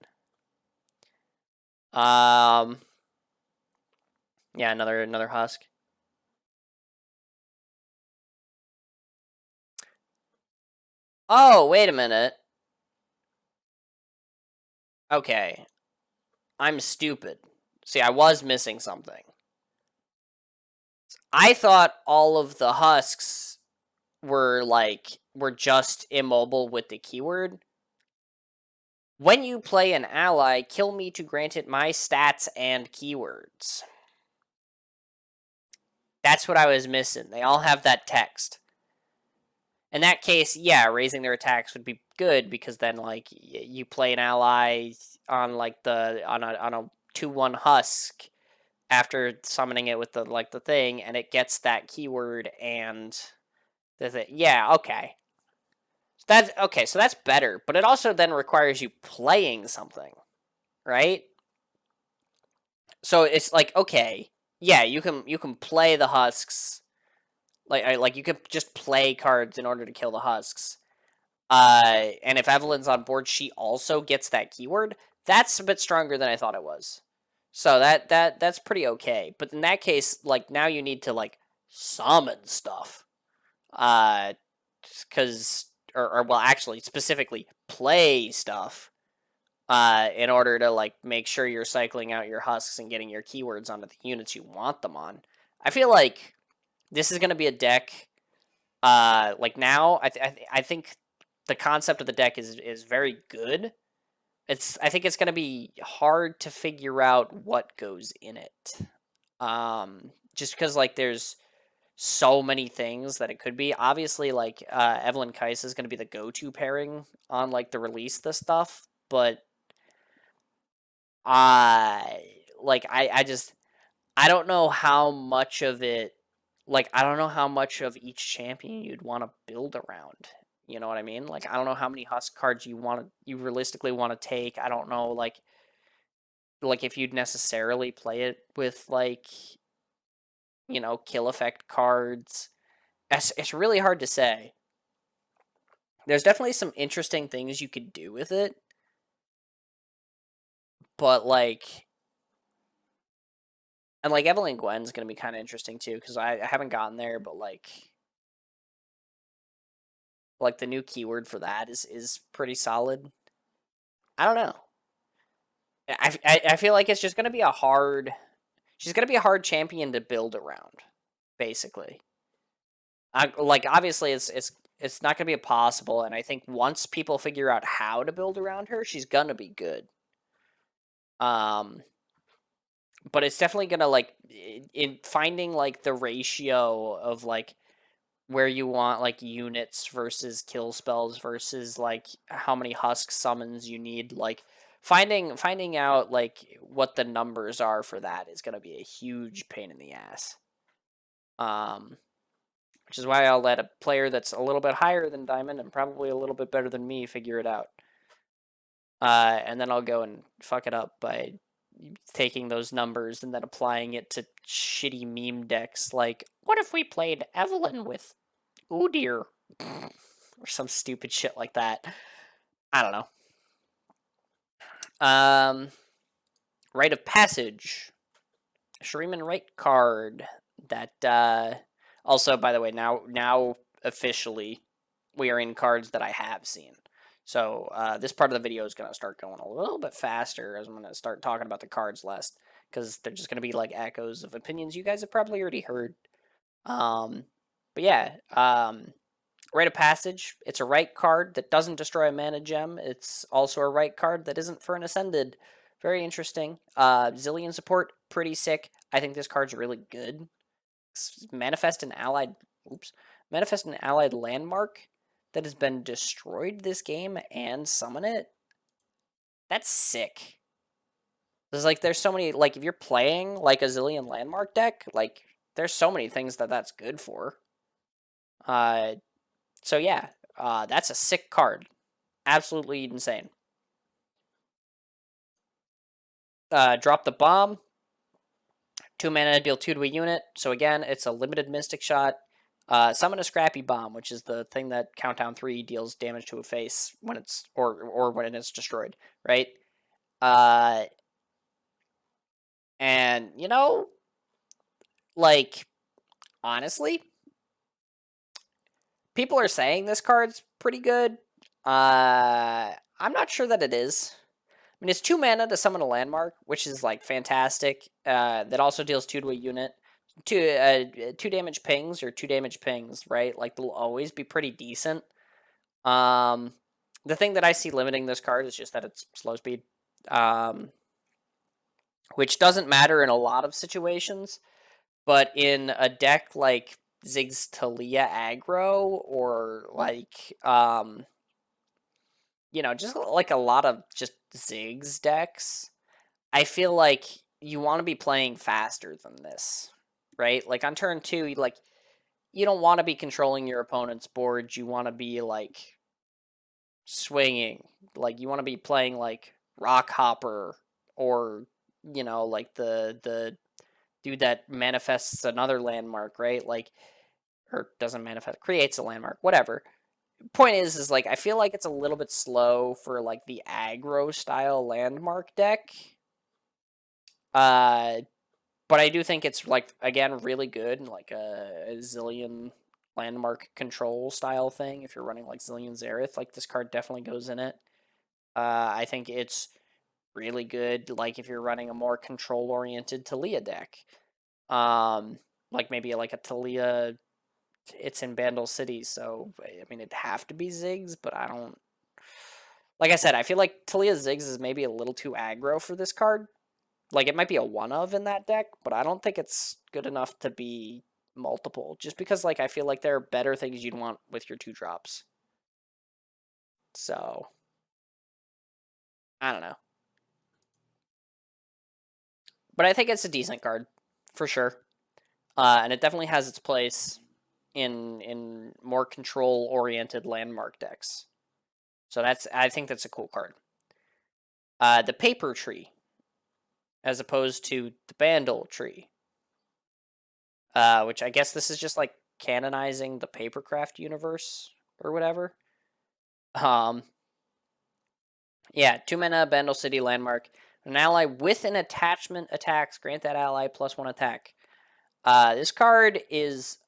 Yeah, another husk. Oh, wait a minute. Okay. I'm stupid. See, I was missing something. I thought all of the husks were just immobile with the keyword. When you play an ally, kill me to grant it my stats and keywords. That's what I was missing. They all have that text. In that case, yeah, raising their attacks would be good because then like you play an ally on like on a 2/1 husk after summoning it with the thing, and it gets that keyword and the thing. Yeah, okay. That's okay, so that's better, but it also then requires you playing something, right? So it's like, okay, yeah, you can play the husks, like you could just play cards in order to kill the husks. And if Evelyn's on board, she also gets that keyword. That's a bit stronger than I thought it was. So that's pretty okay. But in that case, like now you need to like summon stuff. Because or well, actually, specifically play stuff. In order to like make sure you're cycling out your husks and getting your keywords onto the units you want them on. I feel like this is going to be a deck. Like now, I think the concept of the deck is very good. I think it's going to be hard to figure out what goes in it. Just because like there's so many things that it could be. Obviously, like Evelyn Kaiser is going to be the go-to pairing on like the release this stuff, but I just I don't know how much of it like I don't know how much of each champion you'd want to build around. You know what I mean? Like I don't know how many husk cards you realistically want to take. I don't know like if you'd necessarily play it with like, you know, kill effect cards. It's really hard to say. There's definitely some interesting things you could do with it. But like and like Evelyn Gwen's gonna be kind of interesting too, because I haven't gotten there, but like the new keyword for that is pretty solid. I don't know. I feel like it's just gonna be a hard. She's gonna be a hard champion to build around, basically. Like obviously it's not gonna be impossible, and I think once people figure out how to build around her, she's gonna be good. Um, but it's definitely gonna like in finding like the ratio of like where you want like units versus kill spells versus like how many husk summons you need, like finding out like what the numbers are for that is going to be a huge pain in the ass. um which is why I'll let a player that's a little bit higher than Diamond and probably a little bit better than me figure it out, and then I'll go and fuck it up by taking those numbers and then applying it to shitty meme decks like, what if we played Evelyn with Udyr or some stupid shit like that. I don't know. Rite of Passage, Shuriman Rite card that also, by the way, now officially we are in cards that I have seen. So this part of the video is going to start going a little bit faster as I'm going to start talking about the cards less, because they're just going to be like echoes of opinions you guys have probably already heard. But yeah, Rite of Passage, it's a right card that doesn't destroy a mana gem. It's also a right card that isn't for an Ascended. Very interesting. Zillion support, pretty sick. I think this card's really good. Manifest an allied Manifest an allied landmark that has been destroyed this game and summon it. That's sick. There's so many, like if you're playing like a Zillion landmark deck, like there's so many things that's good for. So yeah, that's a sick card. Absolutely insane. Drop the bomb. 2 mana, deal 2 to a unit. So again, it's a limited Mystic Shot. Summon a Scrappy Bomb, which is the thing that Countdown 3 deals damage to a face when it's or when it's destroyed, right? And you know, like honestly, people are saying this card's pretty good. I'm not sure that it is. I mean, it's 2 mana to summon a landmark, which is like fantastic. That also deals 2 to a unit. 2 damage pings or 2 damage pings, right? Like they'll always be pretty decent. The thing that I see limiting this card is just that it's slow speed, which doesn't matter in a lot of situations. But in a deck like Ziggs Talia aggro or like just like a lot of just Ziggs decks, I feel like you want to be playing faster than this, right? Like on turn 2, you don't want to be controlling your opponent's board. You want to be like swinging. Like you want to be playing like Rock Hopper or like the dude that manifests another landmark, right? Like or doesn't manifest, creates a landmark, whatever. Point is like I feel like it's a little bit slow for like the aggro style landmark deck. But I do think it's like again really good in like a zillion landmark control style thing. If you're running like Zillion Zareth, like this card definitely goes in it. I think it's really good like if you're running a more control oriented Talia deck. Like maybe like a Talia, it's in Bandle City, so I mean it'd have to be Ziggs, but I don't. Like I said, I feel like Talia Ziggs is maybe a little too aggro for this card. Like it might be a one of in that deck, but I don't think it's good enough to be multiple. Just because like I feel like there are better things you'd want with your 2 drops. So I don't know. But I think it's a decent card for sure. And it definitely has its place in more control oriented landmark decks. So I think that's a cool card. The paper tree, as opposed to the Bandle tree, which I guess this is just like canonizing the papercraft universe or whatever. Um, yeah, 2 mana, Bandle City landmark. An ally with an attachment attacks, grant that ally +1 attack. This card is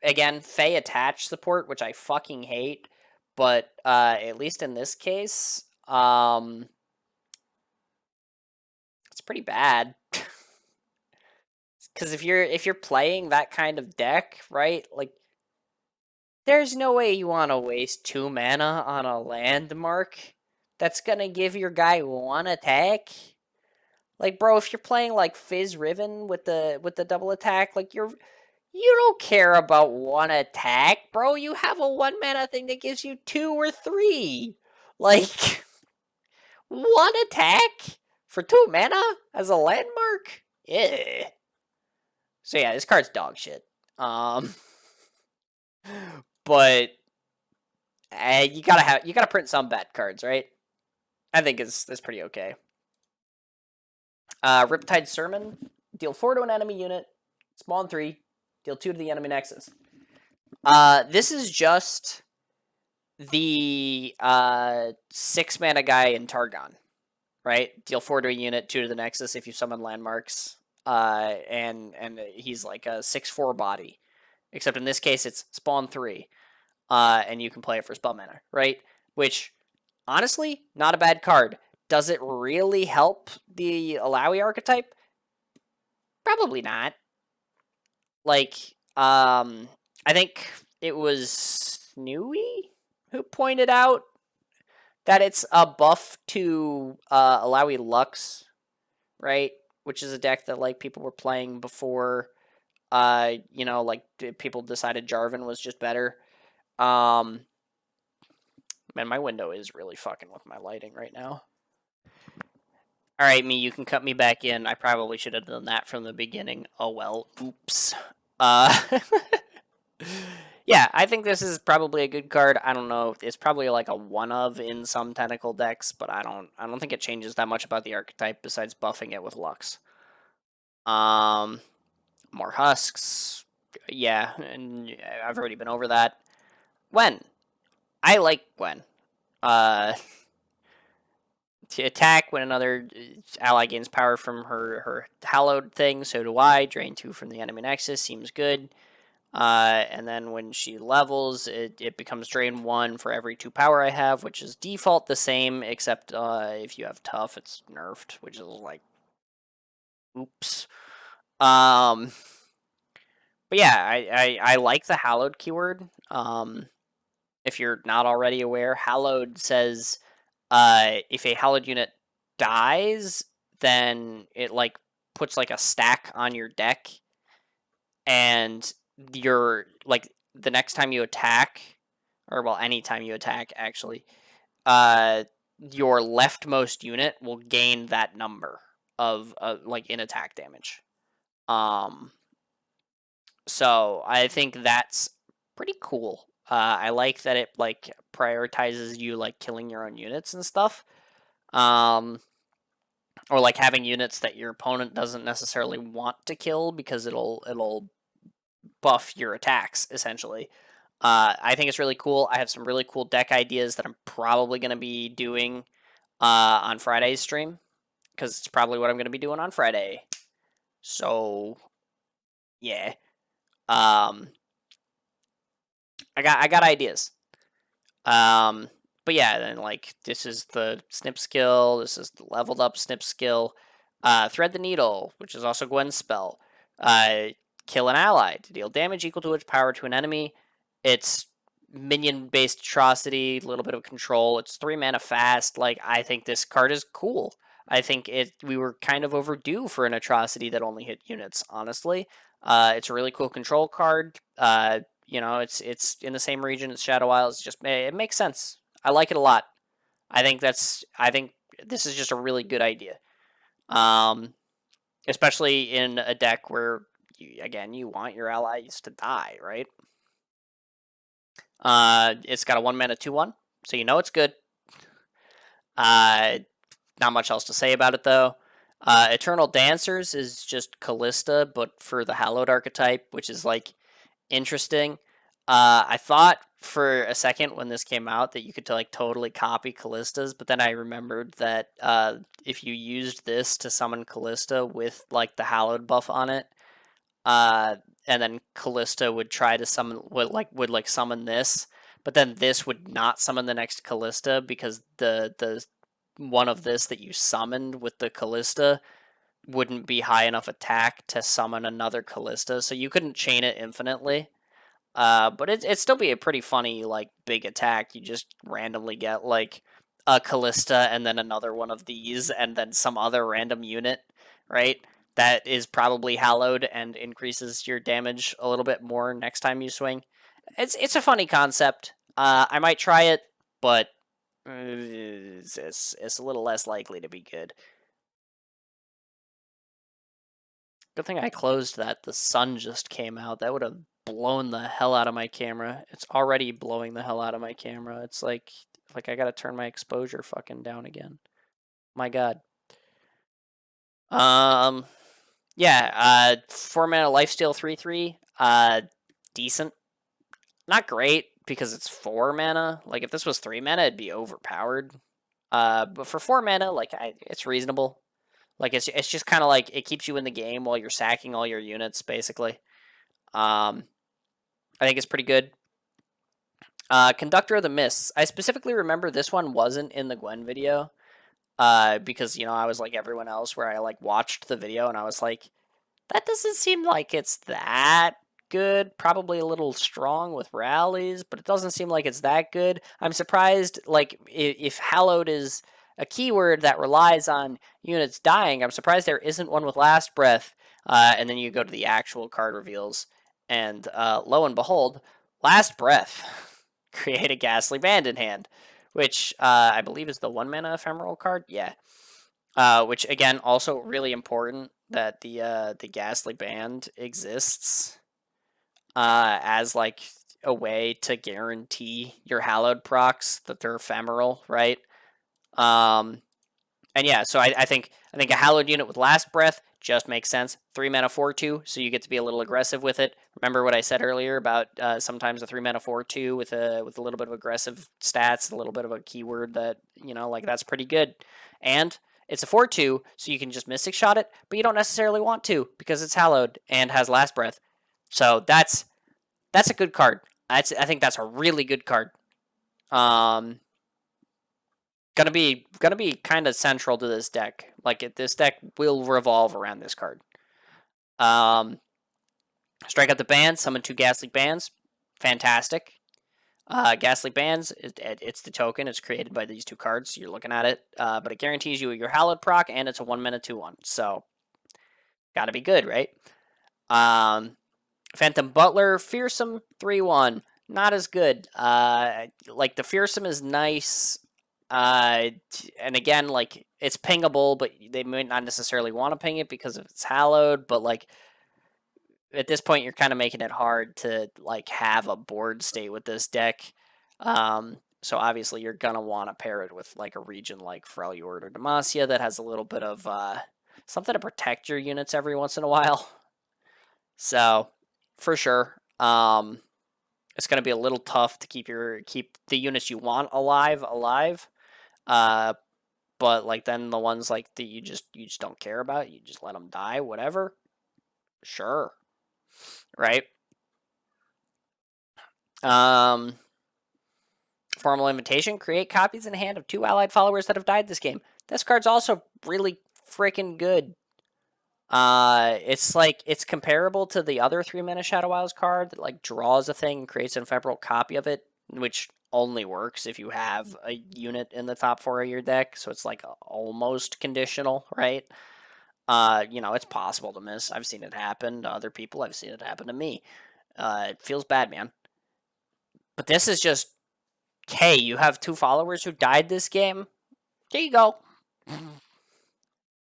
again Fey attach support, which I fucking hate, but at least in this case, it's pretty bad. Because if you're playing that kind of deck, right? Like, there's no way you want to waste 2 mana on a landmark that's gonna give your guy 1 attack. Like, bro, if you're playing like Fizz Riven with the double attack, like you don't care about 1 attack, bro. You have a 1 mana thing that gives you 2 or 3. Like 1 attack for 2 mana as a landmark? Yeah. So yeah, this card's dog shit. But you gotta print some bad cards, right? I think it's pretty okay. Riptide Sermon, deal 4 to an enemy unit, spawn 3, deal 2 to the enemy nexus. This is just the 6 mana guy in Targon, right? Deal 4 to a unit, 2 to the nexus if you summon landmarks. And he's like a 6/4 body, except in this case it's spawn 3. And you can play it for spell mana, right? Which, honestly, not a bad card. Does it really help the Alawi archetype? Probably not. Like, I think it was Snewy who pointed out that it's a buff to Alawi Lux, right? Which is a deck that like people were playing before, like people decided Jarvan was just better. Man, my window is really fucking with my lighting right now. All right, me, you can cut me back in. I probably should have done that from the beginning. Oh well, oops. Yeah, I think this is probably a good card. I don't know. It's probably like a one of in some tentacle decks, but I don't think it changes that much about the archetype besides buffing it with Lux. Um, more husks. Yeah, and I've already been over that. Gwen. I like Gwen. Uh, to attack when another ally gains power from her hallowed thing, so do I. Drain 2 from the enemy nexus, seems good. And then when she levels, it becomes drain 1 for every 2 power I have, which is default the same, except if you have tough, it's nerfed, which is like, oops. Um, but yeah, I like the hallowed keyword. If you're not already aware, hallowed says if a hallowed unit dies, then it like puts like a stack on your deck, and you're like the next time you attack, or well, anytime you attack, actually, uh, your leftmost unit will gain that number of like in attack damage. Um, so I think that's pretty cool. I like that it like prioritizes you like killing your own units and stuff. Um, or like having units that your opponent doesn't necessarily want to kill because it'll buff your attacks essentially. I think it's really cool. I have some really cool deck ideas that I'm probably going to be doing on Friday's stream because it's probably what I'm going to be doing on Friday. So yeah, um, I got ideas. Um, but yeah, then like this is the snip skill. This is the leveled up snip skill. Thread the needle, which is also Gwen's spell. Uh, kill an ally to deal damage equal to its power to an enemy. It's minion based atrocity, a little bit of control. It's 3 mana fast. Like I think this card is cool. I think we were kind of overdue for an atrocity that only hit units. Honestly, it's a really cool control card. It's in the same region as Shadow Isles. Just it makes sense. I like it a lot. I think this is just a really good idea. Um, especially in a deck where you want your allies to die, right? It's got a 1 mana 2/1, so you know it's good. Uh, not much else to say about it though. Eternal Dancers is just Callista, but for the Hallowed archetype, which is like interesting. I thought for a second when this came out that you could like totally copy Callista's, but then I remembered that if you used this to summon Callista with like the Hallowed buff on it, uh, and then Callista would try to summon would summon this, but then this would not summon the next Callista because the one of this that you summoned with the Callista wouldn't be high enough attack to summon another Callista, so you couldn't chain it infinitely. But it'd still be a pretty funny like big attack. You just randomly get like a Callista and then another one of these and then some other random unit, right? That is probably hallowed and increases your damage a little bit more next time you swing. It's a funny concept. I might try it, but it's a little less likely to be good. Good thing I closed that. The sun just came out. That would have blown the hell out of my camera. It's already blowing the hell out of my camera. It's like I gotta turn my exposure fucking down again. My god. Um yeah, 4 mana lifesteal 3/3. Decent. Not great because it's 4 mana. Like if this was 3 mana, it'd be overpowered. But for 4 mana, like it's reasonable. Like it's just kind of like it keeps you in the game while you're sacking all your units, basically. Um, I think it's pretty good. Conductor of the Mists. I specifically remember this one wasn't in the Gwen video. Because I was like everyone else, where I like watched the video and I was like, that doesn't seem like it's that good. Probably a little strong with rallies, but it doesn't seem like it's that good. I'm surprised, like, if Hallowed is a keyword that relies on units dying, I'm surprised there isn't one with Last Breath. And then you go to the actual card reveals, and lo and behold, Last Breath. Create a Ghastly Band in hand, which I believe is the 1 mana ephemeral card. Yeah. Which again, also really important that the Ghastly Band exists. as like a way to guarantee your hallowed procs that they're ephemeral, right? And yeah, so I think a hallowed unit with last breath just makes sense. 3 mana 4/2, so you get to be a little aggressive with it. Remember what I said earlier about sometimes a 3 mana 4/2 with a little bit of aggressive stats, a little bit of a keyword that like that's pretty good. And it's a 4/2, so you can just Mystic Shot it, but you don't necessarily want to because it's hallowed and has last breath. So that's a good card. I think that's a really good card. Gonna be kind of central to this deck. Like this deck will revolve around this card. Strike out the band, summon 2 Ghastly Bands. Fantastic. Ghastly Bands, it's the token. It's created by these 2 cards. So you're looking at it, but it guarantees you your Hallowed proc, and it's a 1 mana 2/1. So gotta be good, right? Phantom Butler, Fearsome, 3/1. Not as good. Like the Fearsome is nice. And again, like it's pingable, but they might not necessarily want to ping it because it's hallowed. But like at this point, you're kind of making it hard to like have a board state with this deck. So obviously, you're gonna want to pair it with like a region like Freljord or Demacia that has a little bit of something to protect your units every once in a while. So for sure, it's gonna be a little tough to keep the units you want alive. But like then the ones like that you just don't care about, you just let them die, whatever. Sure, right? Formal Invitation: create copies in hand of 2 allied followers that have died this game. This card's also really freaking good. It's comparable to the other 3 mana Shadow Isles card that like draws a thing and creates an ephemeral copy of it, which only works if you have a unit in the top 4 of your deck. So it's like almost conditional, right? It's possible to miss. I've seen it happen to other people. I've seen it happen to me. It feels bad, man. But this is just, hey, you have 2 followers who died this game. There you go.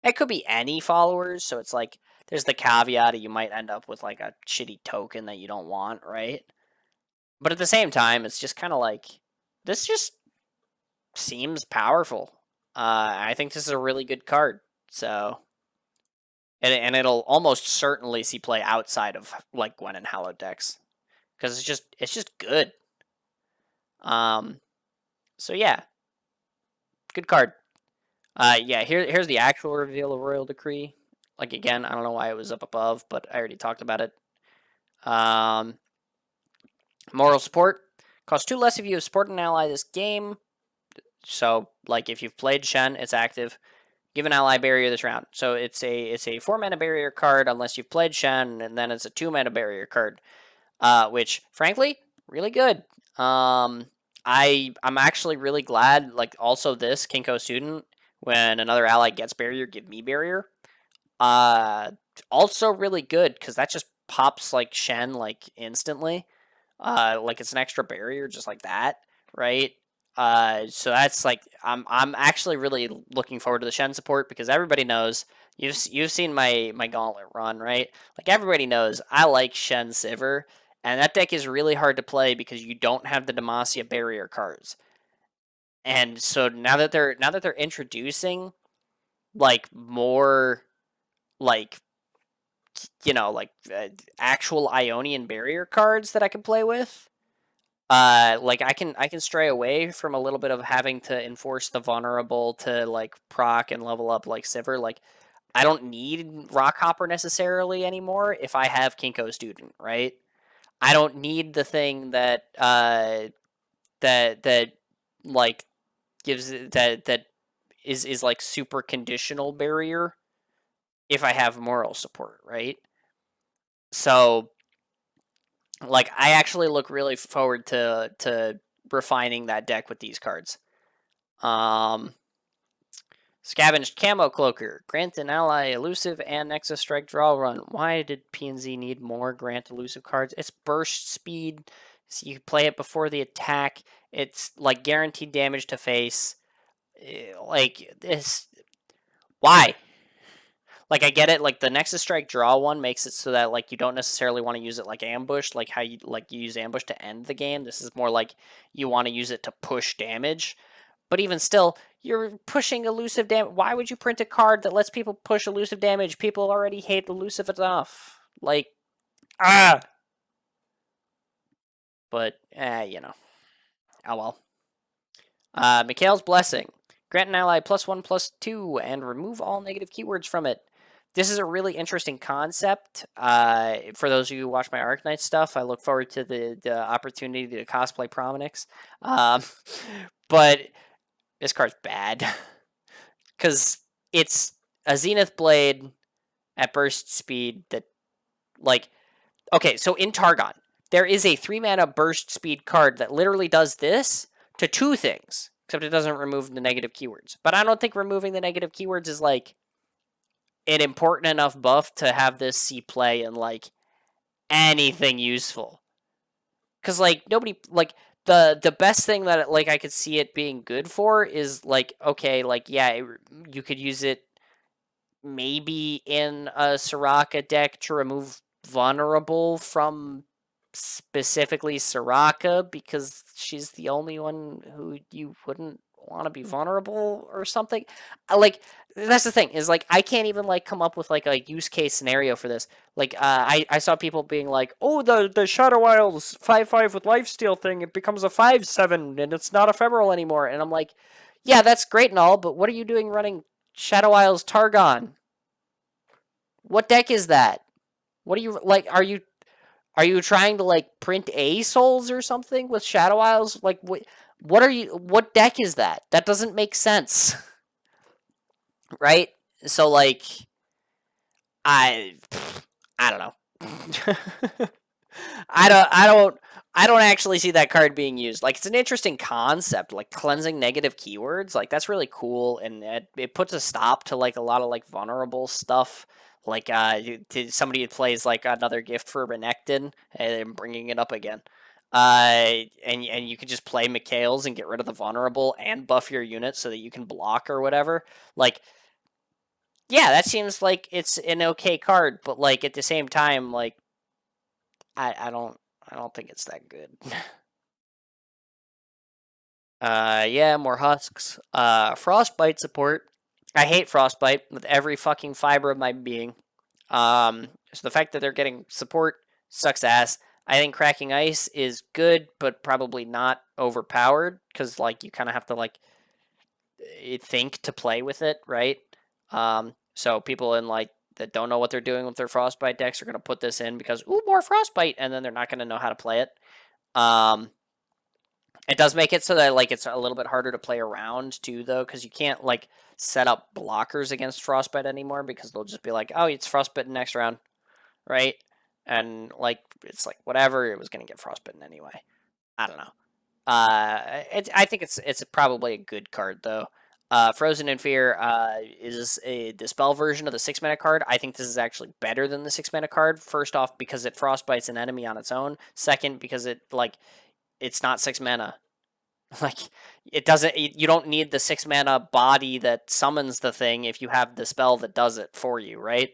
It could be any followers, so it's like there's the caveat that you might end up with like a shitty token that you don't want, right? But at the same time, it's just kind of like this just seems powerful. I think this is a really good card. So, and it'll almost certainly see play outside of like Gwen and Hallowed decks because it's just good. So yeah, good card. Yeah, here's the actual reveal of Royal Decree. Like again, I don't know why it was up above, but I already talked about it. Moral support costs 2 less if you have support an ally this game. So like if you've played Shen, it's active. Give an ally barrier this round. So it's a 4 mana barrier card unless you've played Shen, and then it's a 2 mana barrier card, which frankly really good. I'm actually really glad. Like also this Kinko student, when another ally gets barrier, give me barrier. Also really good because that just pops like Shen like instantly. Like it's an extra barrier just like that, right? So that's like I'm actually really looking forward to the Shen support because everybody knows you've seen my gauntlet run, right? Like everybody knows I like Shen Sivir, and that deck is really hard to play because you don't have the Demacia barrier cards. And so now that they're introducing like more like actual Ionian barrier cards that I can play with, like I can stray away from a little bit of having to enforce the vulnerable to like proc and level up like Sivir. Like I don't need Rockhopper necessarily anymore if I have Kinko Student, right? I don't need the thing that that like gives that is like super conditional barrier if I have moral support, right? So like I actually look really forward to refining that deck with these cards. Scavenged Camo Cloaker. Grant an ally elusive and Nexus Strike draw run. Why did PNZ need more grant elusive cards? It's burst speed, so you play it before the attack. It's like guaranteed damage to face. Like this. Why? Like, I get it, like, the Nexus Strike draw one makes it so that, like, you don't necessarily want to use it like ambush, like how you use ambush to end the game. This is more like you want to use it to push damage. But even still, you're pushing elusive damage. Why would you print a card that lets people push elusive damage? People already hate elusive enough. Like, ah! But, you know. Oh well. Mikhail's Blessing. Grant an ally +1/+2 and remove all negative keywords from it. This is a really interesting concept. For those of you who watch my Arknight stuff, I look forward to the opportunity to cosplay Prominix. But this card's bad. Because it's a Zenith Blade at burst speed that, like, okay, so in Targon, there is a 3-mana burst speed card that literally does this to 2 things, except it doesn't remove the negative keywords. But I don't think removing the negative keywords is, like, an important enough buff to have this see play in, like, anything useful. Because, like, nobody, like, the best thing that, like, I could see it being good for is, like, okay, like, yeah, you could use it maybe in a Soraka deck to remove vulnerable from specifically Soraka because she's the only one who you wouldn't want to be vulnerable or something. Like, that's the thing is, like, I can't even, like, come up with, like, a use case scenario for this. Like, I saw people being like, oh, the Shadow Isles 5/5 with lifesteal thing, it becomes a 5/7 and it's not ephemeral anymore. And I'm like, yeah, that's great and all, but what are you doing running Shadow Isles Targon? What deck is that? What are you, like, are you trying to, like, print A souls or something with Shadow Isles? Like, what deck is that? That doesn't make sense. Right? So, like, I I don't know. I don't actually see that card being used. Like, it's an interesting concept, like cleansing negative keywords. Like, that's really cool, and it puts a stop to, like, a lot of, like, vulnerable stuff. Like, to somebody who plays, like, another gift for Renekton and bringing it up again. And you can just play Mikhail's and get rid of the vulnerable and buff your unit so that you can block or whatever. Like, yeah, that seems like it's an okay card, but, like, at the same time, like, I don't think it's that good. Yeah, more husks. Frostbite support. I hate Frostbite with every fucking fiber of my being. So the fact that they're getting support sucks ass. I think Cracking Ice is good, but probably not overpowered, because, like, you kind of have to, like, think to play with it, right? So people in, like, that don't know what they're doing with their Frostbite decks are going to put this in because, ooh, more Frostbite, and then they're not going to know how to play it. It does make it so that, like, it's a little bit harder to play around too, though, because you can't, like, set up blockers against Frostbite anymore because they'll just be like, oh, it's Frostbitten next round, right? And, like, it's like, whatever, it was going to get Frostbitten anyway. I don't know. I think it's probably a good card, though. Frozen in Fear is a Dispel version of the 6-mana card. I think this is actually better than the 6-mana card. First off, because it frostbites an enemy on its own. Second, because it, like, it's not 6 mana. Like, it doesn't. You don't need the 6 mana body that summons the thing if you have the spell that does it for you, right?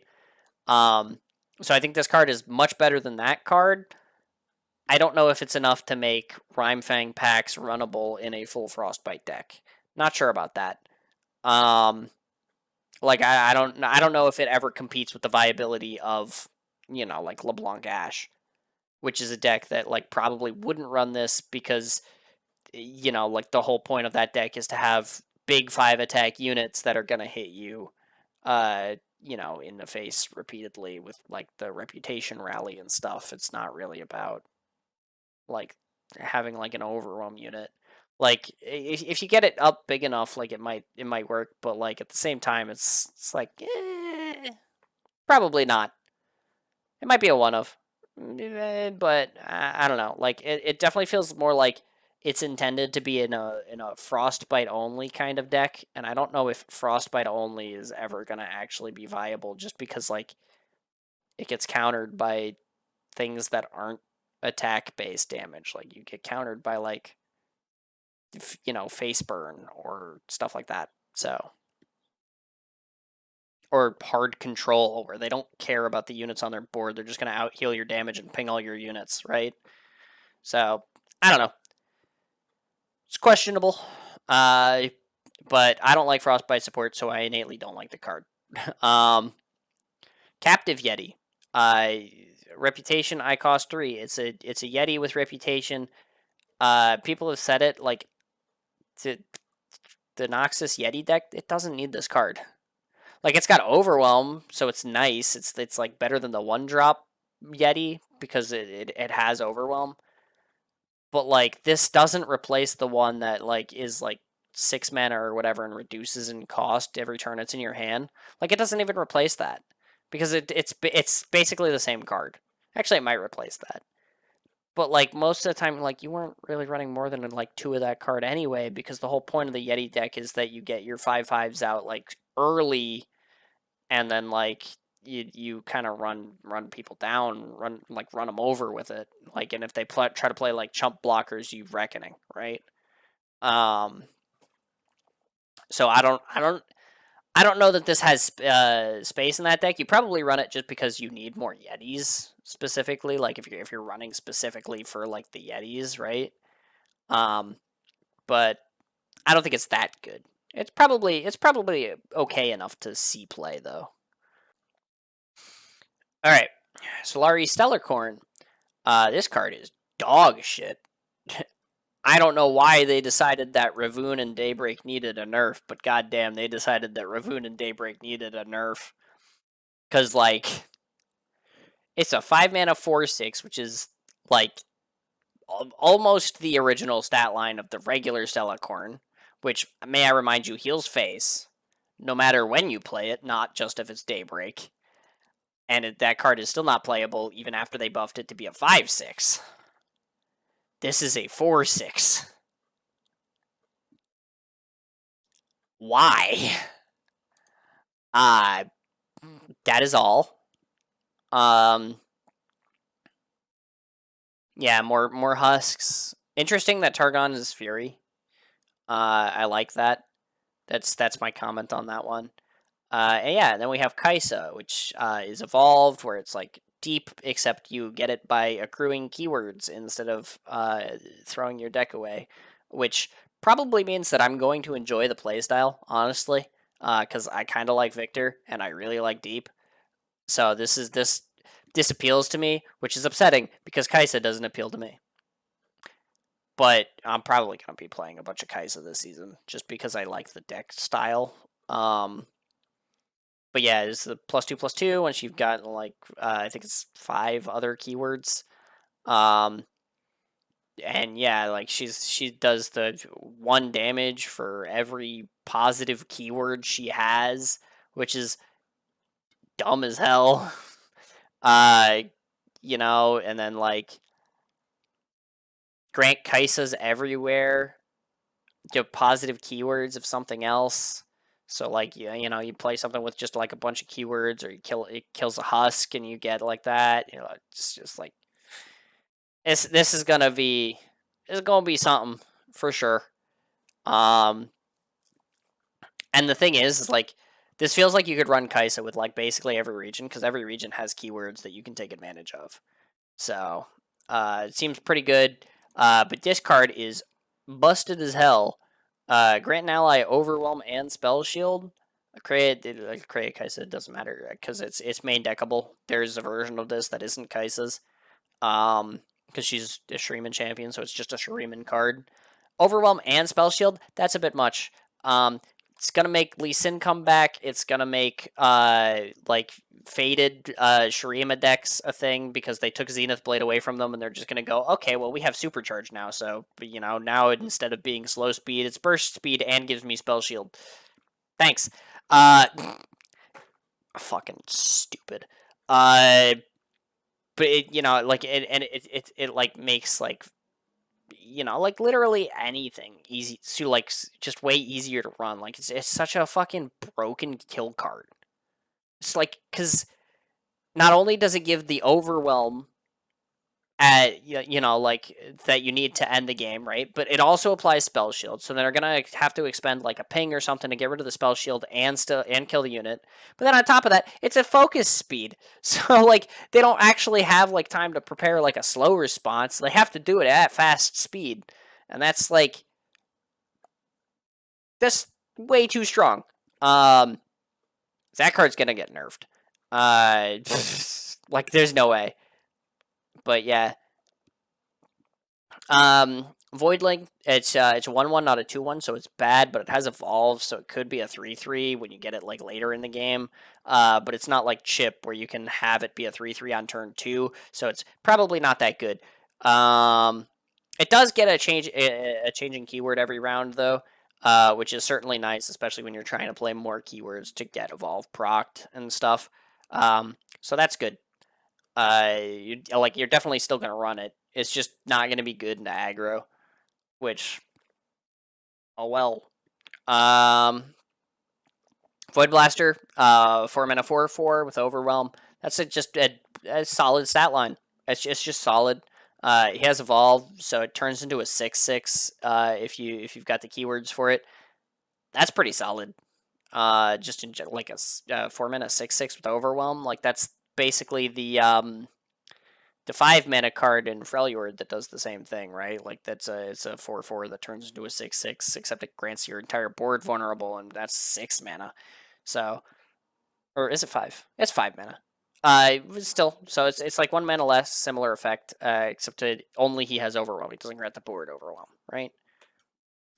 So I think this card is much better than that card. I don't know if it's enough to make Rhymefang packs runnable in a full Frostbite deck. Not sure about that. Like, I don't know if it ever competes with the viability of, you know, like, LeBlanc Ash, which is a deck that, like, probably wouldn't run this because, you know, like, the whole point of that deck is to have big 5-attack units that are gonna hit you, you know, in the face repeatedly with, like, the reputation rally and stuff. It's not really about, like, having, like, an overwhelm unit. Like, if you get it up big enough, like, it might work, but, like, at the same time, it's like, probably not. It might be a one of, but I don't know. Like, it definitely feels more like it's intended to be in a frostbite only kind of deck, and I don't know if frostbite only is ever gonna actually be viable, just because, like, it gets countered by things that aren't attack based damage. Like, you get countered by, like, you know, face burn or stuff like that. So, or hard control, where they don't care about the units on their board. They're just going to out heal your damage and ping all your units, right? So I don't know. It's questionable. But I don't like Frostbite support, so I innately don't like the card. Captive Yeti. Reputation, I cost 3. It's a Yeti with reputation. People have said it, like, the Noxus Yeti deck, it doesn't need this card. Like, it's got Overwhelm, so it's nice. It's like better than the 1-drop Yeti because it has Overwhelm. But like, this doesn't replace the one that like is like 6 mana or whatever and reduces in cost every turn it's in your hand. Like, it doesn't even replace that because it's basically the same card. Actually, it might replace that. But like, most of the time, like, you weren't really running more than like 2 of that card anyway, because the whole point of the Yeti deck is that you get your 5/5s out like early, and then like you kind of run people down, run them over with it. Like, and if they try to play like chump blockers, you reckoning, right? So I don't know that this has space in that deck. You probably run it just because you need more Yetis specifically. Like, if you're running specifically for like the Yetis, right? But I don't think it's that good. It's probably okay enough to see play though. All right, Solari Stellarcorn. This card is dog shit. I don't know why they decided that Ravoon and Daybreak needed a nerf, but goddamn, they decided that Ravoon and Daybreak needed a nerf. Because, like, it's a 5-mana 4/6, which is, like, almost the original stat line of the regular Stellarcorn, which, may I remind you, heals face, no matter when you play it, not just if it's Daybreak. And that card is still not playable even after they buffed it to be a 5/6. This is a 4/6. Why? That is all. Yeah, more husks. Interesting that Targon is Fury. I like that. That's my comment on that one. And yeah, then we have Kaiser, which is evolved, where it's like deep, except you get it by accruing keywords instead of throwing your deck away, which probably means that I'm going to enjoy the playstyle, honestly, because I kind of like Victor and I really like deep. So this appeals to me, which is upsetting because Kaiser doesn't appeal to me. But I'm probably going to be playing a bunch of Kaiser this season just because I like the deck style. But yeah, it's the +2/+2 once you've got like I think it's 5 other keywords. And yeah, like she does the 1 damage for every positive keyword she has, which is dumb as hell. You know, and then like grant Kaisas everywhere, get positive keywords of something else. So like you know, you play something with just like a bunch of keywords, or it kills a husk and you get like that. You know, it's just like this is gonna be something for sure. And the thing is like, this feels like you could run Kaisa with like basically every region, because every region has keywords that you can take advantage of. So it seems pretty good. But this card is busted as hell. Grant an ally Overwhelm and Spell Shield. Create Kaisa, it doesn't matter because it's main deckable. There's a version of this that isn't Kaisa's. Because she's a Shuriman champion, so it's just a Shuriman card. Overwhelm and Spell Shield, that's a bit much. It's gonna make Lee Sin come back. It's gonna make like faded Shurima decks a thing, because they took Zenith Blade away from them, and they're just gonna go, okay, well, we have Supercharge now, so you know, now instead of being slow speed, it's burst speed and gives me Spell Shield. Thanks. Fucking stupid. But it, you know, like it like makes like, you know, like literally anything easy to like just way easier to run. Like it's such a fucking broken kill card. It's like, because not only does it give the overwhelm you know, like that you need to end the game, right? But it also applies spell shield, so they're gonna have to expend like a ping or something to get rid of the spell shield and still and kill the unit. But then on top of that, it's a focus speed, so like they don't actually have like time to prepare like a slow response. They have to do it at fast speed, and that's like that's way too strong. That card's gonna get nerfed. Like there's no way. But yeah, Voidling, it's a 1/1, not a 2/1, so it's bad, but it has evolve, so it could be a 3/3 when you get it like later in the game. But it's not like Chip where you can have it be a 3/3 on turn 2, so it's probably not that good. It does get a changing keyword every round though, which is certainly nice, especially when you're trying to play more keywords to get evolve procced and stuff. So that's good. You're definitely still gonna run it. It's just not gonna be good into aggro, which, oh well. Void Blaster, 4 mana 4/4 with Overwhelm. That's just a solid stat line. It's just solid. He has Evolve, so it turns into a 6/6. If you've got the keywords for it, that's pretty solid. Just in like a 4 mana 6/6 with Overwhelm, like that's basically the 5 mana card in Freljord that does the same thing, right? Like it's a 4/4 that turns into a 6/6, except it grants your entire board vulnerable, and that's 6 mana. So, or is it 5? It's 5 mana. Still, so it's like 1 mana less, similar effect, except it only he has Overwhelm. He doesn't grant the board Overwhelm, right?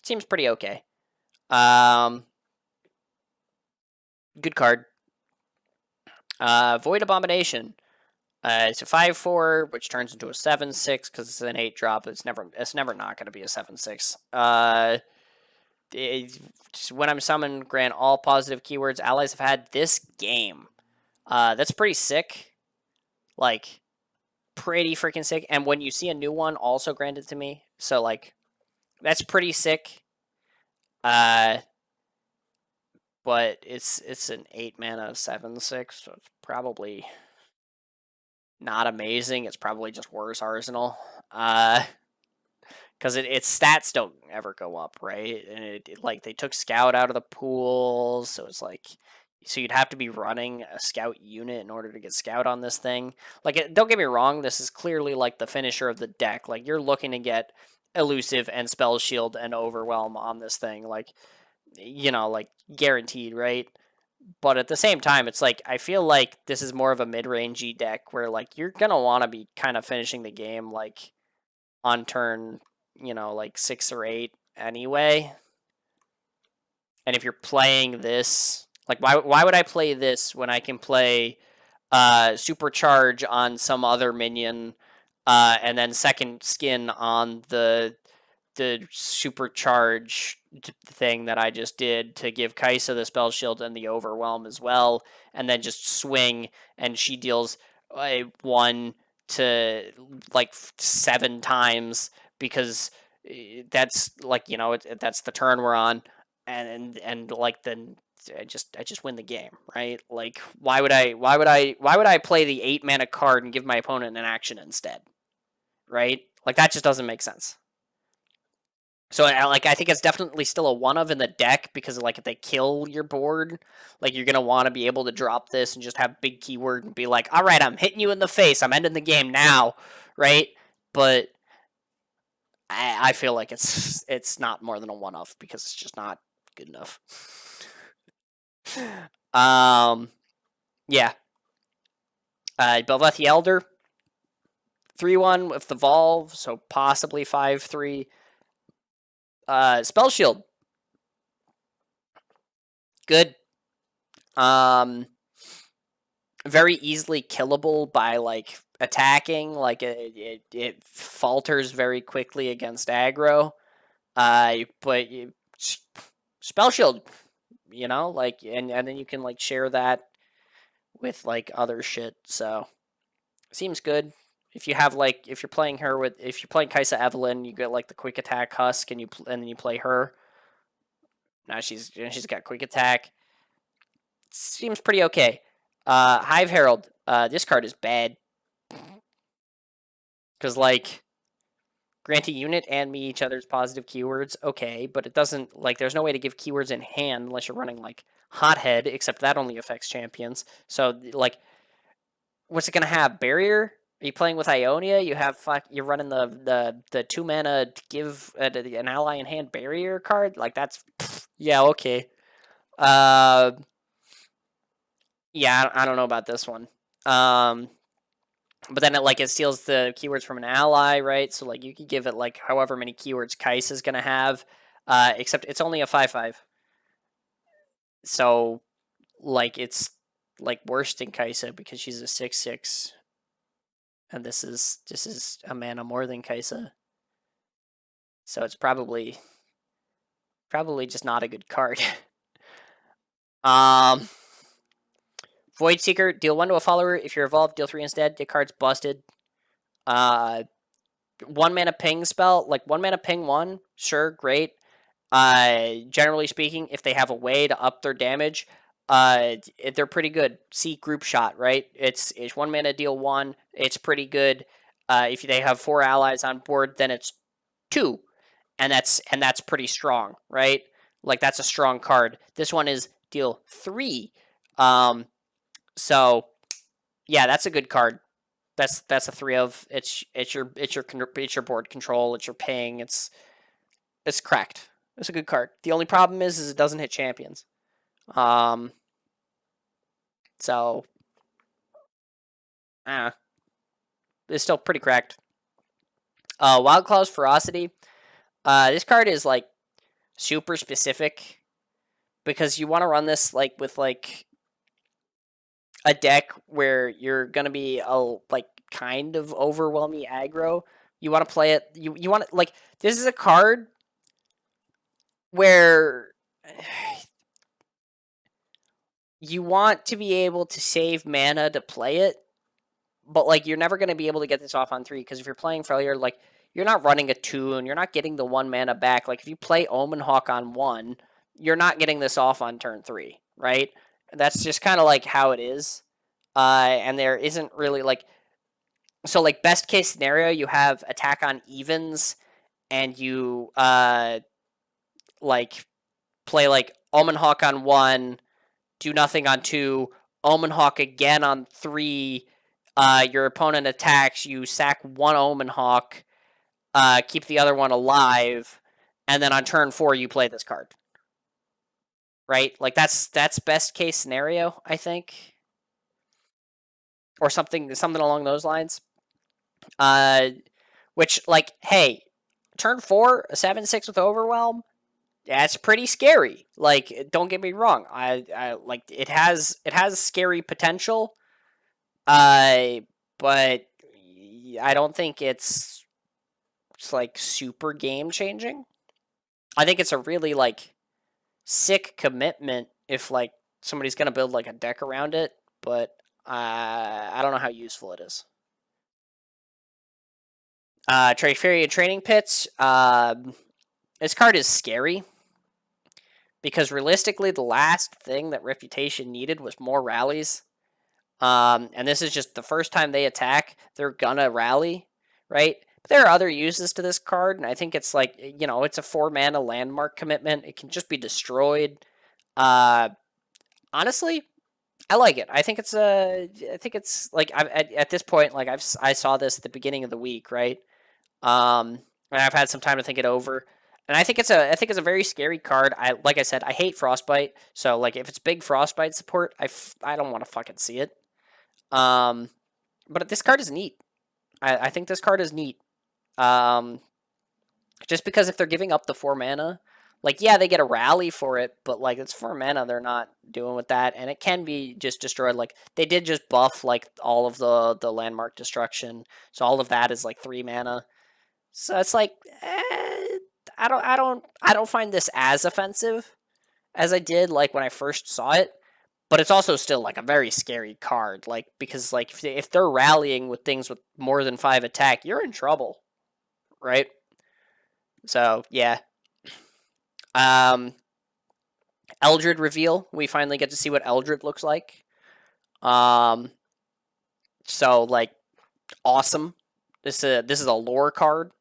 Seems pretty okay. Good card. Void Abomination. It's a 5/4, which turns into a 7/6 because it's an 8 drop. It's never not going to be a 7/6. When I'm summoned, grant all positive keywords allies have had this game. That's pretty sick. Like, pretty freaking sick. And when you see a new one, also granted to me. So like, that's pretty sick. But it's an 8 mana 7/6, so it's probably not amazing. It's probably just worse Arsenal. Because its stats don't ever go up, right? And like they took Scout out of the pool, so it's like, so you'd have to be running a Scout unit in order to get Scout on this thing. Like, don't get me wrong, this is clearly like the finisher of the deck. Like you're looking to get Elusive and Spell Shield and Overwhelm on this thing, like, you know, like guaranteed, right? But at the same time, it's like I feel like this is more of a mid-rangey deck where like you're gonna want to be kind of finishing the game like on turn, like 6 or 8 anyway. And if you're playing this, like, why would I play this when I can play Supercharge on some other minion, and then second skin on the supercharge thing that I just did to give Kaiser the spell shield and the overwhelm as well, and then just swing and she deals 1 to like 7 times because that's like, that's the turn we're on, and like then I just win the game, right? Like why would I play the 8 mana card and give my opponent an action instead, right? Like that just doesn't make sense. So I think it's definitely still a one of in the deck because like if they kill your board, like you're gonna want to be able to drop this and just have big keyword and be like, all right, I'm hitting you in the face, I'm ending the game now, right? But I feel like it's not more than a one of because it's just not good enough. Yeah. Belveth the Elder, 3/1 with the Volve, so possibly 5/3. Spell Shield, good. Very easily killable by like attacking. Like it falters very quickly against aggro. But Spell Shield, like, and then you can like share that with like other shit. So seems good. If you have like, if you're playing Kaiser Evelyn, you get like the quick attack husk, and then you play her. Now she's got quick attack. Seems pretty okay. Hive Harold. This card is bad Because, like, grant a unit and me each other's positive keywords, okay, but it doesn't, like, there's no way to give keywords in hand unless you're running, like, Hothead, except that only affects champions. So, like, what's it gonna have? Barrier? Are you playing with Ionia? You're running the 2 mana give an ally in hand barrier card? Like, that's, yeah, okay. Yeah, I don't know about this one. But then it steals the keywords from an ally, right? So like you could give it like however many keywords Kaiser is gonna have, except it's only a 5/5. So like it's like worse than Kaiser because she's a 6/6, and this is a mana more than Kaiser. So it's probably just not a good card. um, Void Seeker, deal 1 to a follower. If you're evolved, deal 3 instead. The card's busted. 1 mana ping spell, like 1 mana ping 1, sure, great. Generally speaking, if they have a way to up their damage, they're pretty good. See group shot, right? It's 1 mana deal 1. It's pretty good. If they have 4 allies on board, then it's 2, and that's pretty strong, right? Like that's a strong card. This one is deal 3. So yeah, that's a good card. That's a 3 of. It's your board control. It's your ping. It's cracked. It's a good card. The only problem is it doesn't hit champions. So it's still pretty cracked. Wild Claw's Ferocity. This card is like super specific because you want to run this like with like a deck where you're gonna be like kind of overwhelming aggro. You want to play it. You want to like this is a card where you want to be able to save mana to play it, but like you're never going to be able to get this off on 3 because if you're playing failure, like you're not running a tune, you're not getting the 1 mana back. Like if you play Omen Hawk on 1, you're not getting this off on turn 3, right? That's just kind of like how it is. And there isn't really like so like best case scenario, you have attack on evens and you like play like Omen Hawk on 1, do nothing on 2, Omen Hawk again on 3. Your opponent attacks, you sack 1 Omen Hawk, keep the other one alive, and then on turn 4 you play this card. Right? Like that's best case scenario, I think. Or something along those lines. Which like, hey, turn 4, a 7/6 with overwhelm, that's pretty scary. Like, don't get me wrong. I like it has scary potential. But I don't think it's like super game changing. I think it's a really like sick commitment if like somebody's gonna build like a deck around it, but I don't know how useful it is. Trifarian Training Pits. This card is scary because realistically, the last thing that Reputation needed was more rallies. And this is just the first time they attack, they're gonna rally, right? But there are other uses to this card, and I think it's like, it's a 4 mana landmark commitment. It can just be destroyed. Honestly, I like it. I think it's like at this point, like I saw this at the beginning of the week, right? And I've had some time to think it over. And I think it's a very scary card. Like I said, I hate Frostbite. So like if it's big Frostbite support, I don't want to fucking see it. But this card is neat. I think this card is neat. Just because if they're giving up the 4 mana, like yeah, they get a rally for it, but like it's 4 mana, they're not doing with that, and it can be just destroyed. Like they did just buff like all of the landmark destruction, so all of that is like 3 mana. So it's like I don't find this as offensive as I did like when I first saw it. But it's also still like a very scary card, like because like if they're rallying with things with more than 5 attack, you're in trouble, right? So yeah. Eldrid Reveal. We finally get to see what Eldrid looks like. So like awesome. This is a lore card.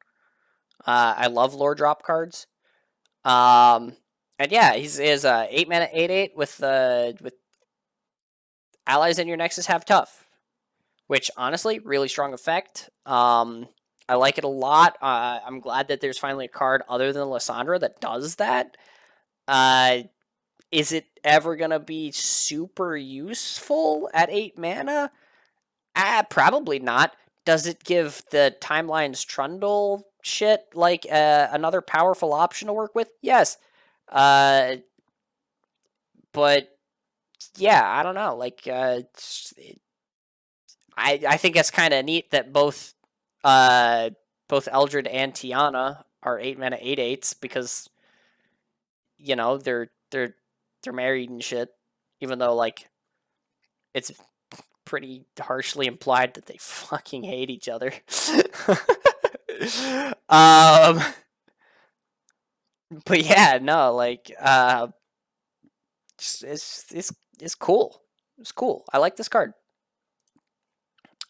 I love lore drop cards. And yeah, he's 8 mana 8/8 with allies in your Nexus have tough, which honestly really strong effect. I like it a lot. I'm glad that there's finally a card other than Lysandra that does that. Is it ever gonna be super useful at 8 mana? Probably not. Does it give the Timelines Trundle shit like another powerful option to work with? Yes. But yeah, I don't know. Like, I think it's kind of neat that both Eldrid and Tiana are 8 mana 8/8s because they're married and shit. Even though like it's pretty harshly implied that they fucking hate each other. But yeah, no, like it's cool. It's cool. I like this card.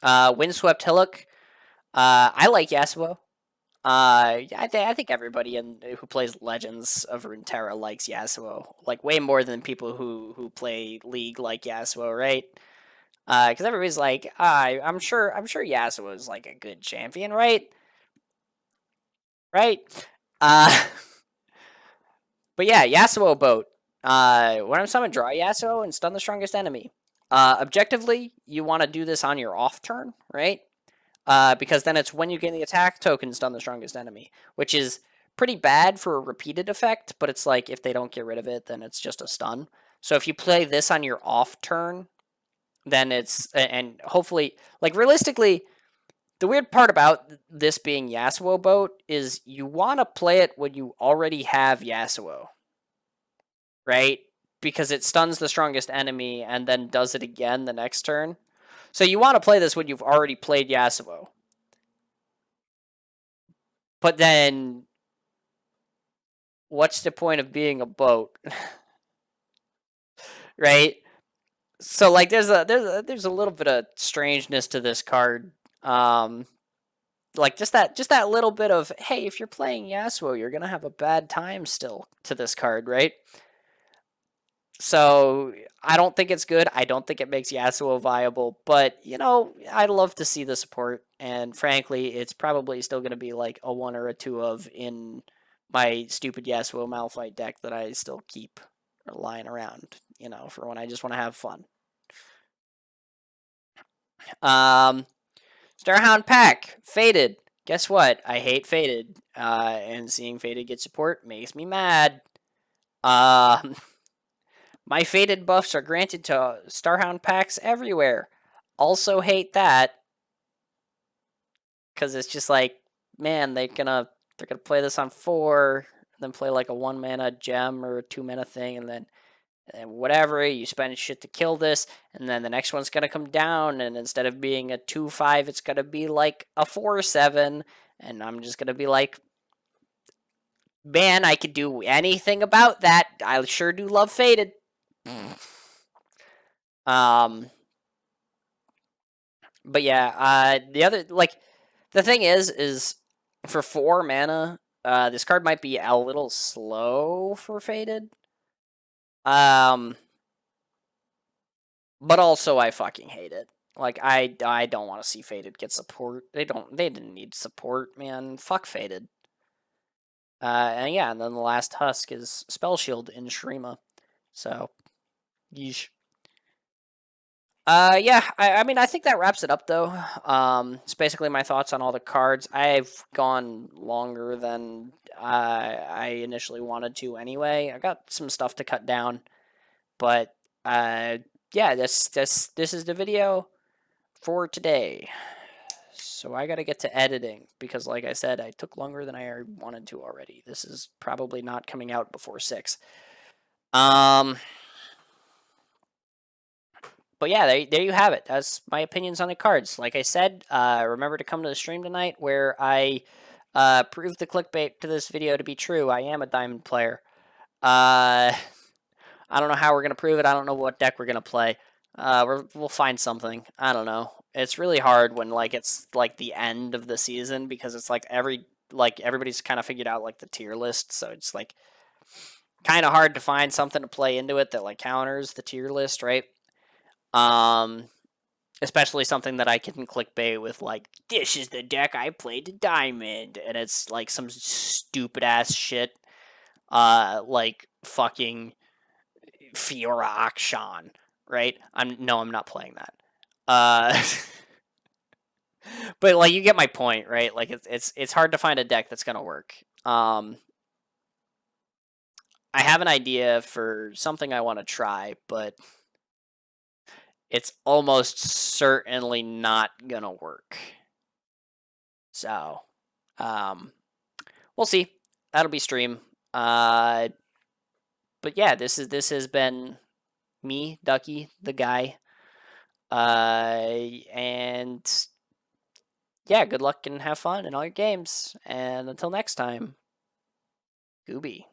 Windswept Hillock. I like Yasuo. I think everybody who plays Legends of Runeterra likes Yasuo, like way more than people who play League like Yasuo, right? Because everybody's like, I'm sure Yasuo is like a good champion, right? Right? Uh, but yeah, Yasuo boat. When I'm summoned, draw Yasuo and stun the strongest enemy. Objectively, you want to do this on your off turn, right? Because then it's when you gain the attack token stun the strongest enemy, which is pretty bad for a repeated effect, but it's like if they don't get rid of it, then it's just a stun. So if you play this on your off turn, then it's, and hopefully, like realistically, the weird part about this being Yasuo boat is you want to play it when you already have Yasuo, right? Because it stuns the strongest enemy and then does it again the next turn. So you want to play this when you've already played Yasuo. But then what's the point of being a boat? Right? So like there's a little bit of strangeness to this card. Like just that little bit of, hey, if you're playing Yasuo, you're gonna have a bad time still to this card, right? So I don't think it's good. I don't think it makes Yasuo viable, but I'd love to see the support. And frankly, it's probably still gonna be like a 1 or a 2 of in my stupid Yasuo Malphite deck that I still keep lying around, for when I just want to have fun. Starhound Pack, Faded. Guess what? I hate Faded. And seeing Faded get support makes me mad. My Faded buffs are granted to Starhound Packs everywhere. Also hate that. Because it's just like, man, they're gonna play this on 4, then play like a 1 mana gem or a 2 mana thing, and then whatever, you spend shit to kill this, and then the next one's gonna come down, and instead of being a 2/5, it's gonna be like a 4/7, and I'm just gonna be like, man, I could do anything about that. I sure do love Faded. But yeah, the thing is for 4 mana, this card might be a little slow for Faded. But also I fucking hate it. Like I don't want to see Faded get support. They didn't need support, man. Fuck Faded. And yeah, and then the last husk is Spell Shield in Shrima. So, yeesh. Yeah, I mean, I think that wraps it up, though. It's basically my thoughts on all the cards. I've gone longer than I initially wanted to anyway. I got some stuff to cut down. But, yeah, this is the video for today. So I gotta get to editing, because like I said, I took longer than I wanted to already. This is probably not coming out before 6. But yeah, there you have it. That's my opinions on the cards. Like I said, remember to come to the stream tonight where I prove the clickbait to this video to be true. I am a diamond player. I don't know how we're going to prove it. I don't know what deck we're going to play. We'll find something. I don't know. It's really hard when like it's like the end of the season because it's like everybody's kind of figured out like the tier list, so it's like kind of hard to find something to play into it that like counters the tier list, right? Um, Especially something that I can clickbait with like this is the deck I played to diamond, and it's like some stupid ass shit, like fucking Fiora Akshan, right? I'm not playing that. Uh, but like you get my point, right? Like it's hard to find a deck that's gonna work. I have an idea for something I want to try, but it's almost certainly not gonna work. So, um, we'll see. That'll be stream. But yeah, this has been me, Ducky, the guy. And yeah, good luck and have fun in all your games. And until next time, Gooby.